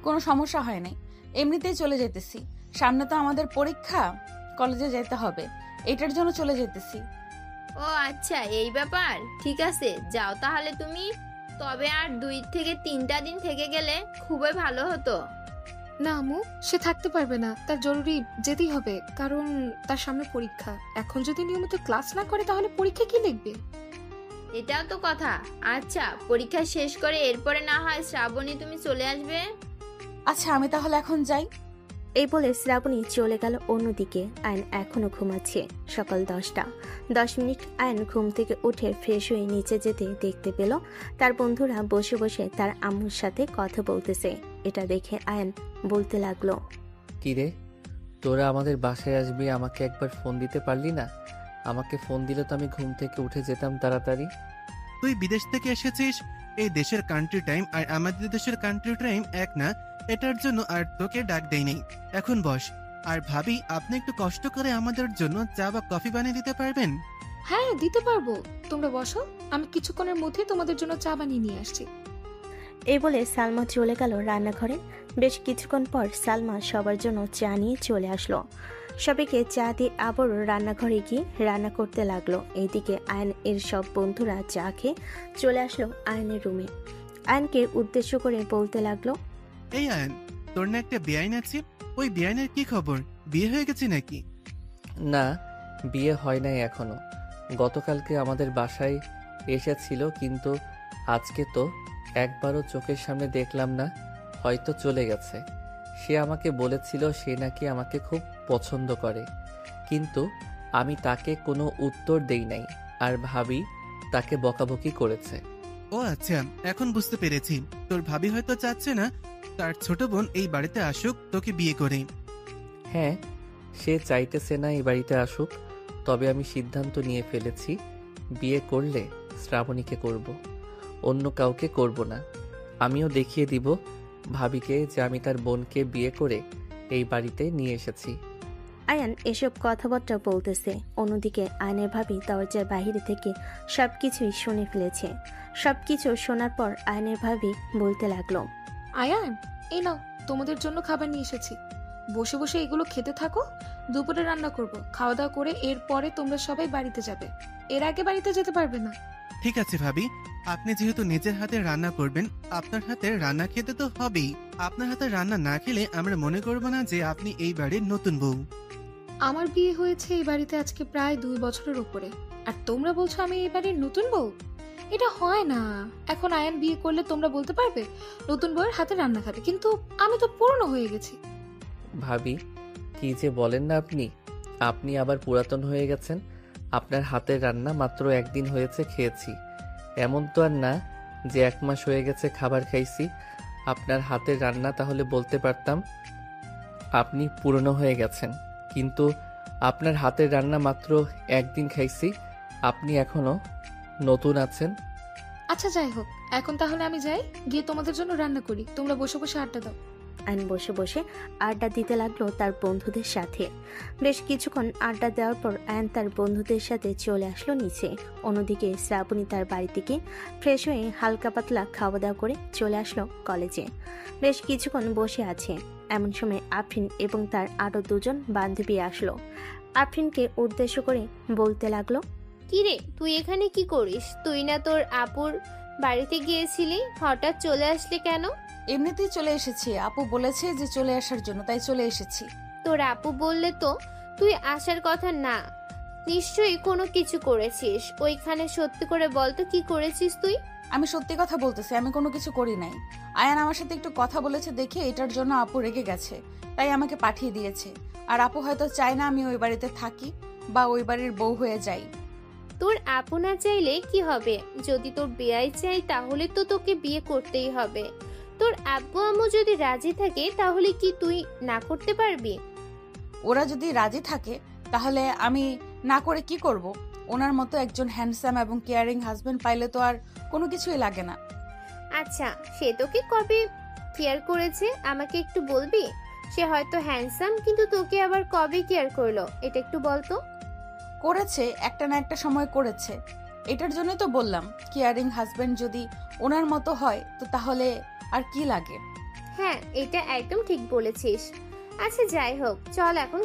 Speaker 1: কোনো সমস্যা হয় নাই, এমনিতেই চলে যেতেছি। সামনে তো আমাদের পরীক্ষা, কলেজে যেতে হবে, এটার জন্য চলে যেতেছি।
Speaker 4: ও আচ্ছা, এই ব্যাপার, ঠিক আছে যাও তাহলে তুমি। তবে আর 2 থেকে 3টা দিন থেকে গেলে খুবই ভালো হতো।
Speaker 5: না আম্মু, সে থাকতে পারবে না, তার জরুরি যেতেই হবে, কারণ তার সামনে পরীক্ষা। এখন যদি নিয়মিত ক্লাস না করে তাহলে পরীক্ষা কি লিখবে?
Speaker 4: এটাও তো কথা। আচ্ছা, পরীক্ষা শেষ করে এরপরে না হয় শ্রাবণী তুমি চলে আসবে।
Speaker 1: আচ্ছা, আমি তাহলে এখন যাই।
Speaker 3: এই বলে শ্রাবণী চলে গেল অন্যদিকে। আয়ন এখনো ঘুমাচ্ছে। সকাল 10টা। 10 মিনিট আয়ন ঘুম থেকে উঠে ফ্রেশ হয়ে নিচে যেতে দেখতে পেল তার বন্ধুরা বসে বসে তার আম্মুর সাথে কথা বলতেছে। এটা দেখে আয়ন বলতে লাগলো,
Speaker 2: কিরে, তোরা আমাদের বাসায় আসবি, আমাকে একবার ফোন দিতে পারলি না? আমাকে ফোন দিলে তো আমি ঘুম থেকে উঠে যেতাম তাড়াতাড়ি।
Speaker 8: তুই বিদেশ থেকে এসেছিস, এই দেশের কান্ট্রি টাইম আর আমাদের দেশের কান্ট্রি টাইম এক না, এটার জন্য আর তোকে ডাক দেই নাই। এখন বস, আর ভাবি, আপনি একটু কষ্ট করে আমাদের জন্য চা বা কফি বানিয়ে দিতে পারবেন?
Speaker 5: হ্যাঁ, দিতে পারবো। তোমরা বসো, আমি কিছুক্ষণের মধ্যে তোমাদের জন্য চা বানিয়ে নিয়ে আসছি।
Speaker 3: এই বলে সালমা চলে গেল রান্নাঘরে। বেশ কিছুক্ষণ পর সালমা সবার জন্য চা নিয়ে চলে আসলো। সবাইকে চা দিয়ে আবারও রান্নাঘরে গিয়ে রান্না করতে লাগলো। এইদিকে আয়ন এর সব বন্ধুরা চা খেয়ে চলে আসলো আয়নের রুমে। আয়নকে উদ্দেশ্য করে বলতে লাগলো,
Speaker 8: এই আয়ন, তোর না একটা বেআইন আছে, ওই বেআইনের কি খবর? বিয়ে হয়ে গেছে নাকি?
Speaker 2: না, বিয়ে হয় নাই এখনো। গতকালকে আমাদের বাসায় এসেছিল, কিন্তু আজকে তো একবারও চোখের সামনে দেখলাম না। হয়তো চলে গেছে। সে আমাকে বলেছিল সে নাকি আমাকে খুব পছন্দ করে, কিন্তু আমি তাকে কোনো উত্তর দেই নাই, আর ভাবি তাকে বকাবকি করেছে।
Speaker 8: ও আচ্ছা, এখন বুঝতে পেরেছি। তোর ভাবি হয়তো চাচ্ছে না তার ছোট বোন এই বাড়িতে আসুক তোকে বিয়ে করে।
Speaker 2: হ্যাঁ, সে চাইতেছে না এই বাড়িতে আসুক, তবে আমি সিদ্ধান্ত নিয়ে ফেলেছি, বিয়ে করলে শ্রাবণীকে করব, অন্য কাউকে করব না। আমিও দেখিয়ে দিব ভাবিকে যে আমি তার বোনকে বিয়ে করে এই বাড়িতে নিয়ে এসেছি।
Speaker 3: আয়ান এসব কথাবার্তা বলতেছে, অন্যদিকে আয়নের ভাবি দরজার বাহিরে থেকে সবকিছুই শুনে ফেলেছে। সবকিছু শোনার পর আয়নের ভাবি বলতে লাগলো,
Speaker 5: আয়ান, এই নাও, তোমাদের জন্য খাবার নিয়ে এসেছি। বসে বসে এগুলো খেতে থাকো। দুপুরে রান্না করব, খাওয়া দাওয়া করে এরপরে তোমরা সবাই বাড়িতে যাবে। এর আগে বাড়িতে যেতে পারবে না।
Speaker 8: ঠিক আছে ভাবি, আপনি যেহেতু নিজের হাতে রান্না করবেন, আপনার হাতের রান্না খেতে তো হবেই। আপনার হাতে রান্না না খেলে আমরা মনে করব না যে আপনি এই বাড়ির নতুন বউ।
Speaker 5: আমার বিয়ে হয়েছে এই বাড়িতে আজকে প্রায় 2 বছরের উপরে, আর তোমরা বলছো আমি এই বাড়ির নতুন বউ? এটা হয় না। এখন আয়ান বিয়ে করলে তোমরা বলতে পারবে নতুন বউয়ের হাতে রান্না খাবে, কিন্তু আমি তো পুরনো হয়ে গেছি।
Speaker 2: ভাবি, কি যে বলেন না আপনি! আপনি আবার পুরাতন হয়ে গেছেন। আপনার হাতের রান্না মাত্র একদিন হয়েছে খেয়েছি। এমন তো আর না যে 1 মাস হয়ে গেছে খাবার খাইছি। আপনার হাতের রান্না তাহলে বলতে পারতাম আপনি পুরনো হয়ে গেছেন, কিন্তু আপনার হাতের রান্না মাত্র একদিন খাইছি, আপনি এখনো নতুন আছেন।
Speaker 5: আচ্ছা, যাই হোক, এখন তাহলে আমি যাই, গিয়ে তোমাদের জন্য রান্না করি। তোমরা বসে বসে আড্ডা দাও।
Speaker 3: আয়ন বসে বসে আড্ডা দিতে লাগলো তার বন্ধুদের সাথে। বেশ কিছুক্ষণ আড্ডা দেওয়ার পর আয়ন তার বন্ধুদের সাথে চলে আসলো নিচে। অন্যদিকে শ্রাবণী তার বাড়ি থেকে ফ্রেশ হয়ে হালকা পাতলা খাওয়া দাওয়া করে চলে আসলো কলেজে। বেশ কিছুক্ষণ বসে আছে, এমন সময় আফরিন এবং তার আরো 2জন বান্ধবী আসলো। আফরিনকে উদ্দেশ্য করে বলতে লাগলো,
Speaker 6: কিরে, তুই এখানে কি করিস? তুই না তোর আপুর বাড়িতে গিয়েছিলি, হঠাৎ চলে আসলি কেন?
Speaker 1: এমনিতেই চলে এসেছি, আপু বলেছে যে চলে আসার জন্য, তাই চলে এসেছি।
Speaker 6: তোর আপু বললে তো তুই আসার কথা না। নিশ্চয়ই কোনো কিছু করেছিস। ওইখানে সত্যি করে বল তো, কি করেছিস তুই?
Speaker 1: আমি সত্যি কথা বলতেছি, আমি কোনো কিছু করি নাই। আয়ান আমার সাথে একটু কথা বলেছে দেখে এটার জন্য আপু রেগে গেছে, তাই আমাকে পাঠিয়ে দিয়েছে। আর আপু হয়তো চায় না আমি ওই বাড়িতে থাকি বা ওই বাড়ির বউ হয়ে যাই।
Speaker 6: তোর আপু না চাইলে কি হবে? যদি তোর বেয়াই চাই তাহলে তো তোকে বিয়ে করতেই হবে। তোর আব্বু আম্মু যদি রাজি থাকে তাহলে কি তুই না করতে পারবি?
Speaker 1: ওরা যদি রাজি থাকে তাহলে আমি না করে কি করব? ওনার মতো একজন হ্যান্ডসাম এবং কেয়ারিং হাজবেন্ড পাইলে তো আর কোনো কিছুই লাগে না।
Speaker 6: আচ্ছা, সে তোকে কবে কেয়ার করেছে আমাকে একটু বলবি? সে হয়তো হ্যান্ডসাম, কিন্তু তোকে আবার কবে কেয়ার করলো এটা একটু বলতো।
Speaker 1: করেছে, একটা না একটা সময় করেছে। এটার জন্যই তো বললাম, কেয়ারিং হাজবেন্ড যদি ওনার মতো হয় তো তাহলে আর কি লাগে।
Speaker 6: হ্যাঁ, এটা একদম ঠিক বলেছিস। আচ্ছা, যাই হোক, চল এখন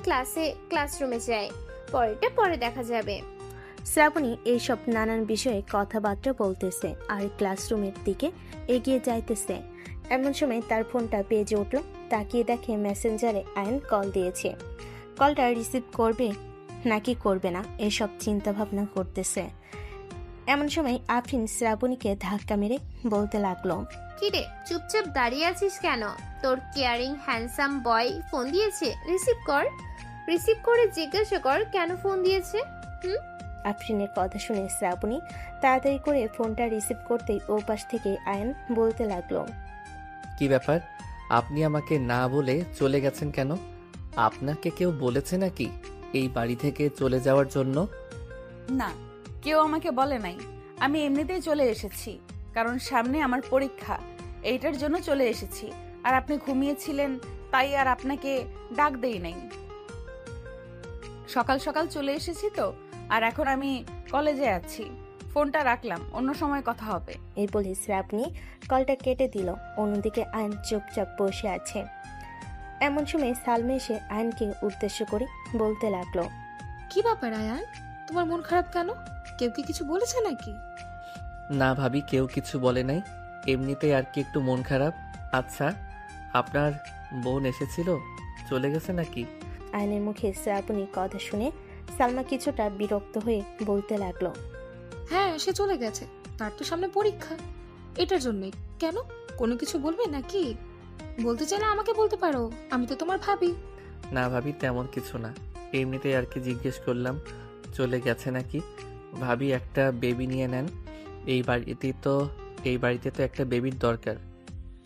Speaker 6: ক্লাসরুমে যাই, পরেরটা পরে দেখা যাবে।
Speaker 3: শ্রাবণী এইসব নানান বিষয়ে কথাবার্তা বলতেছে আর ক্লাসরুমের দিকে এগিয়ে যাইতেছে। এমন সময় তার ফোনটা বেজে উঠল। তাকিয়ে দেখে মেসেঞ্জারে আয়ন কল দিয়েছে। কলটা রিসিভ করবে নাকি করবে না এসব চিন্তা ভাবনা করতেছে। এমন সময় আফরিন শ্রাবণীকে ধাক্কা মেরে বলতে লাগলো,
Speaker 6: কিরে, চুপচাপ দাঁড়িয়ে আছিস কেন? তোর কেয়ারিং হ্যান্ডসাম বয় ফোন দিয়েছে, রিসিভ কর। রিসিভ করে জিজ্ঞাসা কর কেন ফোন দিয়েছে।
Speaker 3: আফরিনের কথা শুনে শ্রাবণী তাড়াতাড়ি করে ফোনটা রিসিভ করতেই ও পাশ থেকে আয়ন বলতে লাগলো,
Speaker 2: কি ব্যাপার, আপনি আমাকে না বলে চলে গেছেন কেন? আপনাকে কেউ বলেছে নাকি এই বাড়ি থেকে চলে যাওয়ার জন্য?
Speaker 1: না, কেউ আমাকে বলে নাই। আমি এমনিতেই চলে এসেছি, কারণ সামনে আমার পরীক্ষা, এইটার জন্য চলে এসেছি। আর আপনি ঘুমিয়েছিলেন তাই আর আপনাকে ডাক দেই নাই। সকাল সকাল চলে এসেছি তো, আর এখন আমি কলেজে আছি। ফোনটা রাখলাম, অন্য সময় কথা হবে।
Speaker 3: এই বলে শ্রাবণী কলটা কেটে দিল। অন্যদিকে আয়ন চুপচাপ বসে আছে। এমন সময় সালমা এসে আয়নকে উদ্দেশ্য করে বলতে লাগলো,
Speaker 5: কি ব্যাপার আয়ান, তোমার মন খারাপ কেন? কেউ কি কিছু বলেছে নাকি?
Speaker 2: না ভাবি, কেউ কিছু বলে নাই, এমনিতেই আর কি একটু মন খারাপ। আচ্ছা, আপনার বোন এসেছিল, চলে গেছে নাকি?
Speaker 3: আয়নের মুখে শ্রাবণীর কথা শুনে সালমা কিছুটা বিরক্ত হয়ে বলতে লাগলো,
Speaker 5: হ্যাঁ, সে চলে গেছে, তার তো সামনে পরীক্ষা, এটার জন্যই। কেন, কোনো কিছু বলবে নাকি? বলতে চাইলে আমাকে বলতে পারো, আমি তো তোমার ভাবি।
Speaker 2: না ভাবি, তেমন কিছু না, এমনিতেই আর কি জিজ্ঞেস করলাম চলে গেছে নাকি। ভাবি, একটা বেবি নিয়ে নেন, এই বাড়িতে তো একটা বেবির দরকার।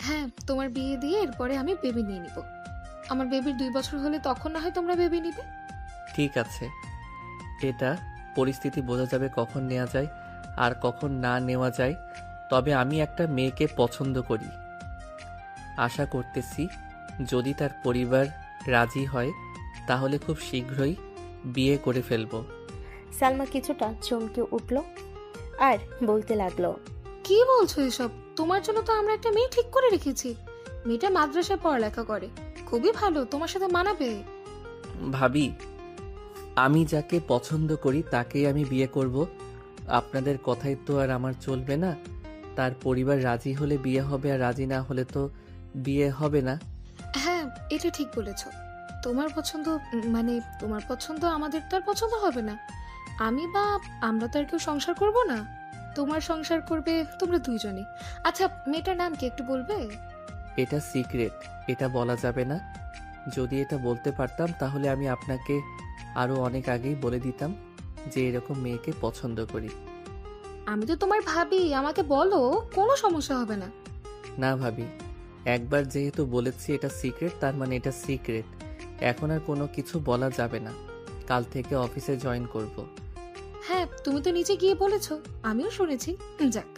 Speaker 5: হ্যাঁ, তোমার বিয়ে দিয়ে এরপরে আমি বেবি নিয়ে নিব। আমার বেবির 2 বছর হলে তখন না হয় তোমরা বেবি নিবে।
Speaker 2: ঠিক আছে, এটা পরিস্থিতি বোঝা যাবে কখন নেওয়া যায় আর কখন না নেওয়া যায়। তবে আমি একটা মেয়েকে পছন্দ করি, আশা করতেছি যদি তার পরিবার রাজি হয় তাহলে খুব শীঘ্রই বিয়ে করে ফেলবো।
Speaker 3: সালমা কিছুটা চমকে উঠল আর বলতে লাগলো,
Speaker 5: কি বলছো এসব? তোমার জন্য তো আমরা একটা মেয়ে ঠিক করে রেখেছি। মেয়েটা মাদ্রাসায় পড়ালেখা করে, খুবই ভালো, তোমার সাথে মানাবে।
Speaker 2: ভাবি, আমি যাকে পছন্দ করি তাকেই আমি বিয়ে করব। আপনাদের কথাই তো আর আমার চলবে না। তার পরিবার রাজি হলে বিয়ে হবে, আর রাজি না হলে তো বিয়ে হবে না।
Speaker 5: হ্যাঁ, এটা ঠিক বলেছো। তোমার পছন্দ মানে তোমার পছন্দ আমাদের তো আর পছন্দ হবে না। আমরা তো আর কেউ সংসার করব না, তোমার সংসার করবে তোমরা দুইজনে। আচ্ছা, মেয়েটার নাম কি একটু বলবে?
Speaker 2: এটা সিক্রেট, এটা বলা যাবে না। যদি এটা বলতে পারতাম তাহলে আমি আপনাকে আরো অনেক আগেই বলে দিতাম যে এরকম মেয়েকে পছন্দ করি।
Speaker 5: আমি তো তোমার ভাবি, আমাকে বলো, কোনো সমস্যা হবে না।
Speaker 2: না ভাবি, একবার যেহেতু বলেছি এটা সিক্রেট, তার মানে এটা সিক্রেট। এখন আর কোনো কিছু বলা যাবে না। কাল থেকে অফিসে জয়েন করব।
Speaker 5: হ্যাঁ, তুমি তো নিচে গিয়ে বলেছো, আমিও শুনেছি। যাক,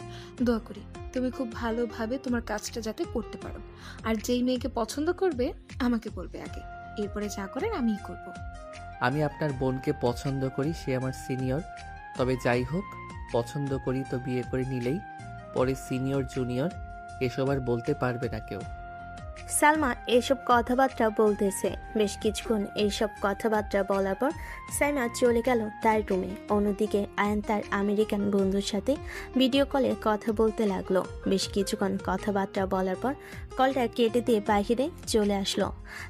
Speaker 5: দোয়া করি তুমি খুব ভালোভাবে তোমার কাজটা যাতে করতে পারো। আর যেই মেয়েকে পছন্দ করবে আমাকে বলবে আগে, এরপরে যা করেন আমিই করব।
Speaker 2: আমি আপনার বোনকে পছন্দ করি, সে আমার সিনিয়র। তবে যাই হোক, পছন্দ করি তো বিয়ে করে নিলেই পরে সিনিয়র জুনিয়র এসব আর বলতে পারবে না কেউ।
Speaker 3: সালমা এসব কথাবার্তা বলতেছে। বেশ কিছুক্ষণ এইসব কথাবার্তা বলার পর সাইমা চলে গেল তার রুমে। অন্যদিকে আয়ান তার আমেরিকান বন্ধুর সাথে ভিডিও কলে কথা বলতে লাগলো। বেশ কিছুক্ষণ কথাবার্তা বলার পর কলটা কেটে দিয়ে বাইরে চলে আসলো।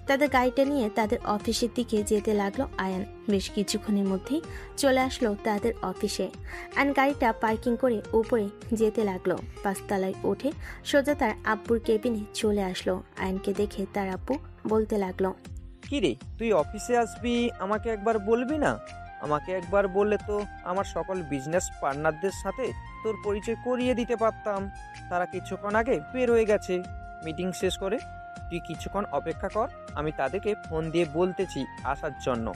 Speaker 3: তাদের গাড়িটা নিয়ে তাদের অফিসের দিকে যেতে লাগলো আয়ান। বেশ কিছুক্ষণের মধ্যেই চলে আসলো তাদের অফিসে। আয়ান গাড়িটা পার্কিং করে উপরে যেতে লাগলো। 5 তলায় উঠে সোজা তার আব্বুর কেবিনে চলে আসলো। আয়নকে দেখে তার আব্বু বলতে লাগলো,
Speaker 9: কি রে, তুই অফিসে আসবি, আমাকে একবার বলবি না? আমাকে একবার বললে তো আমার সকল বিজনেস পার্টনারদের সাথে তোর পরিচয় করিয়ে দিতে পারতাম। তারা কিছুক্ষণ আগে বের হয়ে গেছে মিটিং শেষ করে। তুই কিছুক্ষণ অপেক্ষা কর, আমি তাদেরকে ফোন দিয়ে বলতেছি আসার জন্য।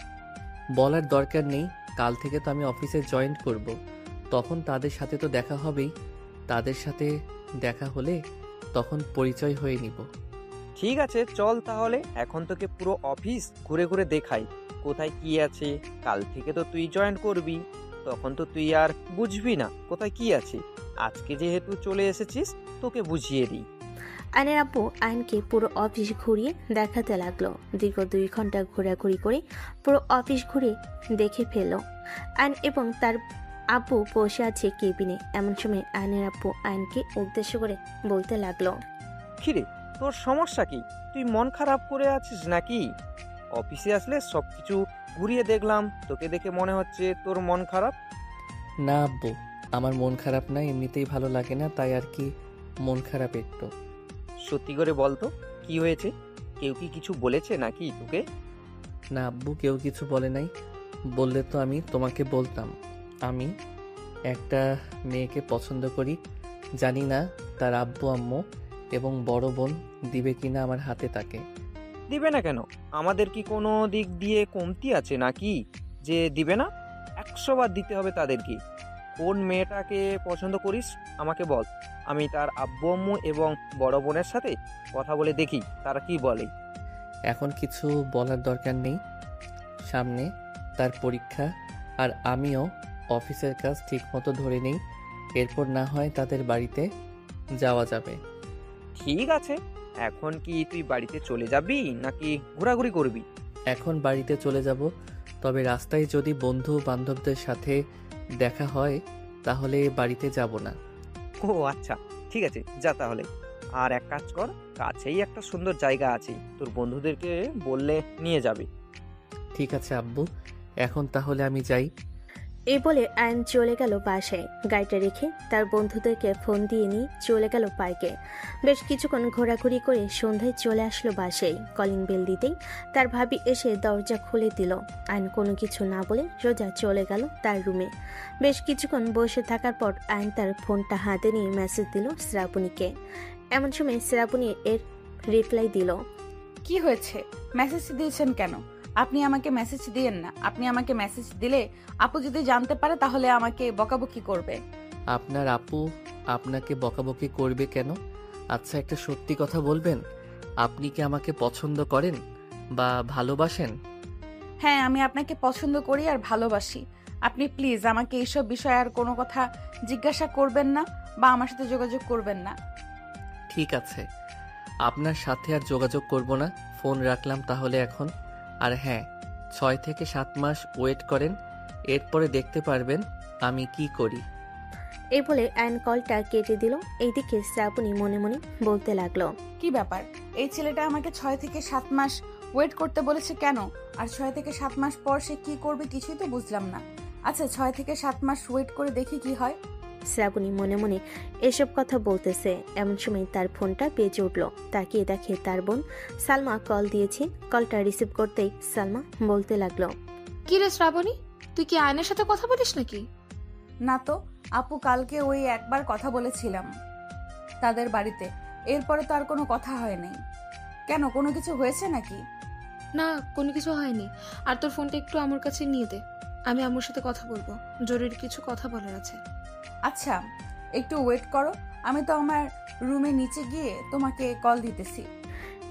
Speaker 2: বলার দরকার নেই, কাল থেকে তো আমি অফিসে জয়েন করব। তখন তাদের সাথে তো দেখা হবেই। তাদের সাথে দেখা হলে তখন পরিচয় হয়ে নিব।
Speaker 9: ঠিক আছে, চল তাহলে। এখন তোকে পুরো অফিস ঘুরে ঘুরে দেখাই কোথায় কি আছে। কাল থেকে তো তুই জয়েন করবি, তখন তো তুই আর বুঝবি না কোথায় কি আছে। আজকে যেহেতু চলে এসেছিস, তোকে বুঝিয়ে দিই।
Speaker 3: আয়নের আব্বু আয়নকে পুরো অফিস ঘুরিয়ে দেখাতে লাগলো। দীর্ঘ 2 ঘন্টা ঘোরাঘুরি করে পুরো অফিস ঘুরে দেখে ফেলল। আয়ন এবং তার আব্বু বসে আছে কেবিনে। এমন সময় আয়নের আব্বু আয়নকে উদ্দেশ্য করে বলতে লাগলো,
Speaker 9: কিরে, তোর সমস্যা কি? তুই মন খারাপ করে আছিস নাকি? অফিসে আসলে সবকিছু ঘুরিয়ে দেখলাম, তোকে দেখে মনে হচ্ছে তোর মন খারাপ।
Speaker 2: না আব্বু, আমার মন খারাপ না, এমনিতেই ভালো লাগে না, তাই আর কি মন খারাপ একটু।
Speaker 9: সত্যি করে বলতো, কি হয়েছে? কেউ কি কিছু বলেছে নাকি তোকে?
Speaker 2: না আব্বু, কেউ কিছু বলে নাই। বললে তো আমি তোমাকে বলতাম। আমি একটা মেয়েকে পছন্দ করি, জানি না তার আব্বু আম্মু এবং বড় বোন দিবে কিনা আমার হাতে তাকে।
Speaker 9: দিবে না কেন? আমাদের কি কোনো দিক দিয়ে কমতি আছে নাকি যে দিবে না? 100 বার দিতে হবে তাদেরকে। কোন মেয়েটাকে পছন্দ করিস আমাকে বল, আমি তার আব্বু আম্মু এবং বড় বোনের সাথে কথা বলে দেখি তারা কি বলে।
Speaker 2: এখন কিছু বলার দরকার নেই, সামনে তার পরীক্ষা, আর আমিও অফিসের কাজ ঠিকমতো ধরে নেই। এরপর না হয় তাদের বাড়িতে যাওয়া যাবে।
Speaker 9: ঠিক আছে, এখন কি তুই বাড়িতে চলে যাবি নাকি ঘোরাঘুরি করবি?
Speaker 2: এখন বাড়িতে চলে যাব, তবে রাস্তায় যদি বন্ধু বান্ধবদের সাথে দেখা হয় তাহলে বাড়িতে যাব না।
Speaker 9: ও আচ্ছা, ঠিক আছে, যা তাহলে। আর এক কাজ কর, কাছেই একটা সুন্দর জায়গা আছে, তোর বন্ধুদেরকে বললে নিয়ে যাবে।
Speaker 2: ঠিক আছে আব্বু, এখন তাহলে আমি যাই।
Speaker 3: এই বলে আয়ন চলে গেল বাসায়। গাড়িটা রেখে তার বন্ধুদেরকে ফোন দিয়ে নিয়ে চলে গেল পার্কে। বেশ কিছুক্ষণ ঘোরাঘুরি করে সন্ধ্যায় চলে আসলো বাসায়। কলিং বেল দিতেই তার ভাবি এসে দরজা খুলে দিল। আয়ন কোনো কিছু না বলে সোজা চলে গেল তার রুমে। বেশ কিছুক্ষণ বসে থাকার পর আয়ন তার ফোনটা হাতে নিয়ে মেসেজ দিল শ্রাবণীকে। এমন সময় শ্রাবণী এর রিপ্লাই দিল।
Speaker 1: কি হয়েছে? মেসেজ দিয়েছেন কেন? আপনি আমাকে মেসেজ দিয়েন না। আপনি আমাকে মেসেজ দিলে আপু যদি জানতে পারে তাহলে আমাকে বকাবকি করবে।
Speaker 2: আপনার আপু আপনাকে বকাবকি করবে কেন? আচ্ছা, একটা সত্যি কথা বলবেন, আপনি কি আমাকে পছন্দ করেন বা ভালোবাসেন?
Speaker 1: হ্যাঁ, আমি আপনাকে পছন্দ করি আর ভালোবাসি। আপনি প্লিজ আমাকে এইসব বিষয়ে আর কোনো কথা জিজ্ঞাসা করবেন না বা আমার সাথে যোগাযোগ করবেন না।
Speaker 2: ঠিক আছে, আপনার সাথে আর যোগাযোগ করব না। ফোন রাখলাম তাহলে এখন। আর হ্যাঁ, 6 থেকে 7 মাস ওয়েট করেন, এরপরে দেখতে পারবেন আমি কি করি।
Speaker 3: এই বলে আয়ন কলটা কেটে দিল। এইদিকে শ্রাবণী মনে মনে বলতে লাগলো,
Speaker 1: কি ব্যাপার? এই ছেলেটা আমাকে 6 থেকে 7 মাস ওয়েট করতে বলেছে কেন? আর 6 থেকে 7 মাস পর সে কি করবে কিছুই তো বুঝলাম না। আচ্ছা, 6 থেকে 7 মাস ওয়েট করে দেখি কি হয়।
Speaker 3: শ্রাবণী মনে মনে এসব কথা বলতেছে। এমন সময় তার ফোনটা বেজে উঠল। তাকিয়ে দেখে তার বোন সালমা কল দিয়েছে। কলটা রিসিভ করতেই সালমা বলতে লাগলো,
Speaker 5: কি রে শ্রাবণী, তুই কি আয়নের সাথে কথা বলিস নাকি?
Speaker 1: না তো আপু, কালকে ওই একবার কথা বলেছিলাম তাদের বাড়িতে, এরপরে তো আর কোনো কথা হয়নি। কেন, কোনো কিছু হয়েছে নাকি?
Speaker 5: না, কোনো কিছু হয়নি। আর তোর ফোনটা একটু আমার কাছে নিয়ে দে, আমি আম্মুর সাথে কথা বলবো, জরুরি কিছু কথা বলার আছে।
Speaker 1: আচ্ছা, একটু ওয়েট করো, আমি তো আমার রুমে নিচে গিয়ে তোমাকে কল দিতেছি।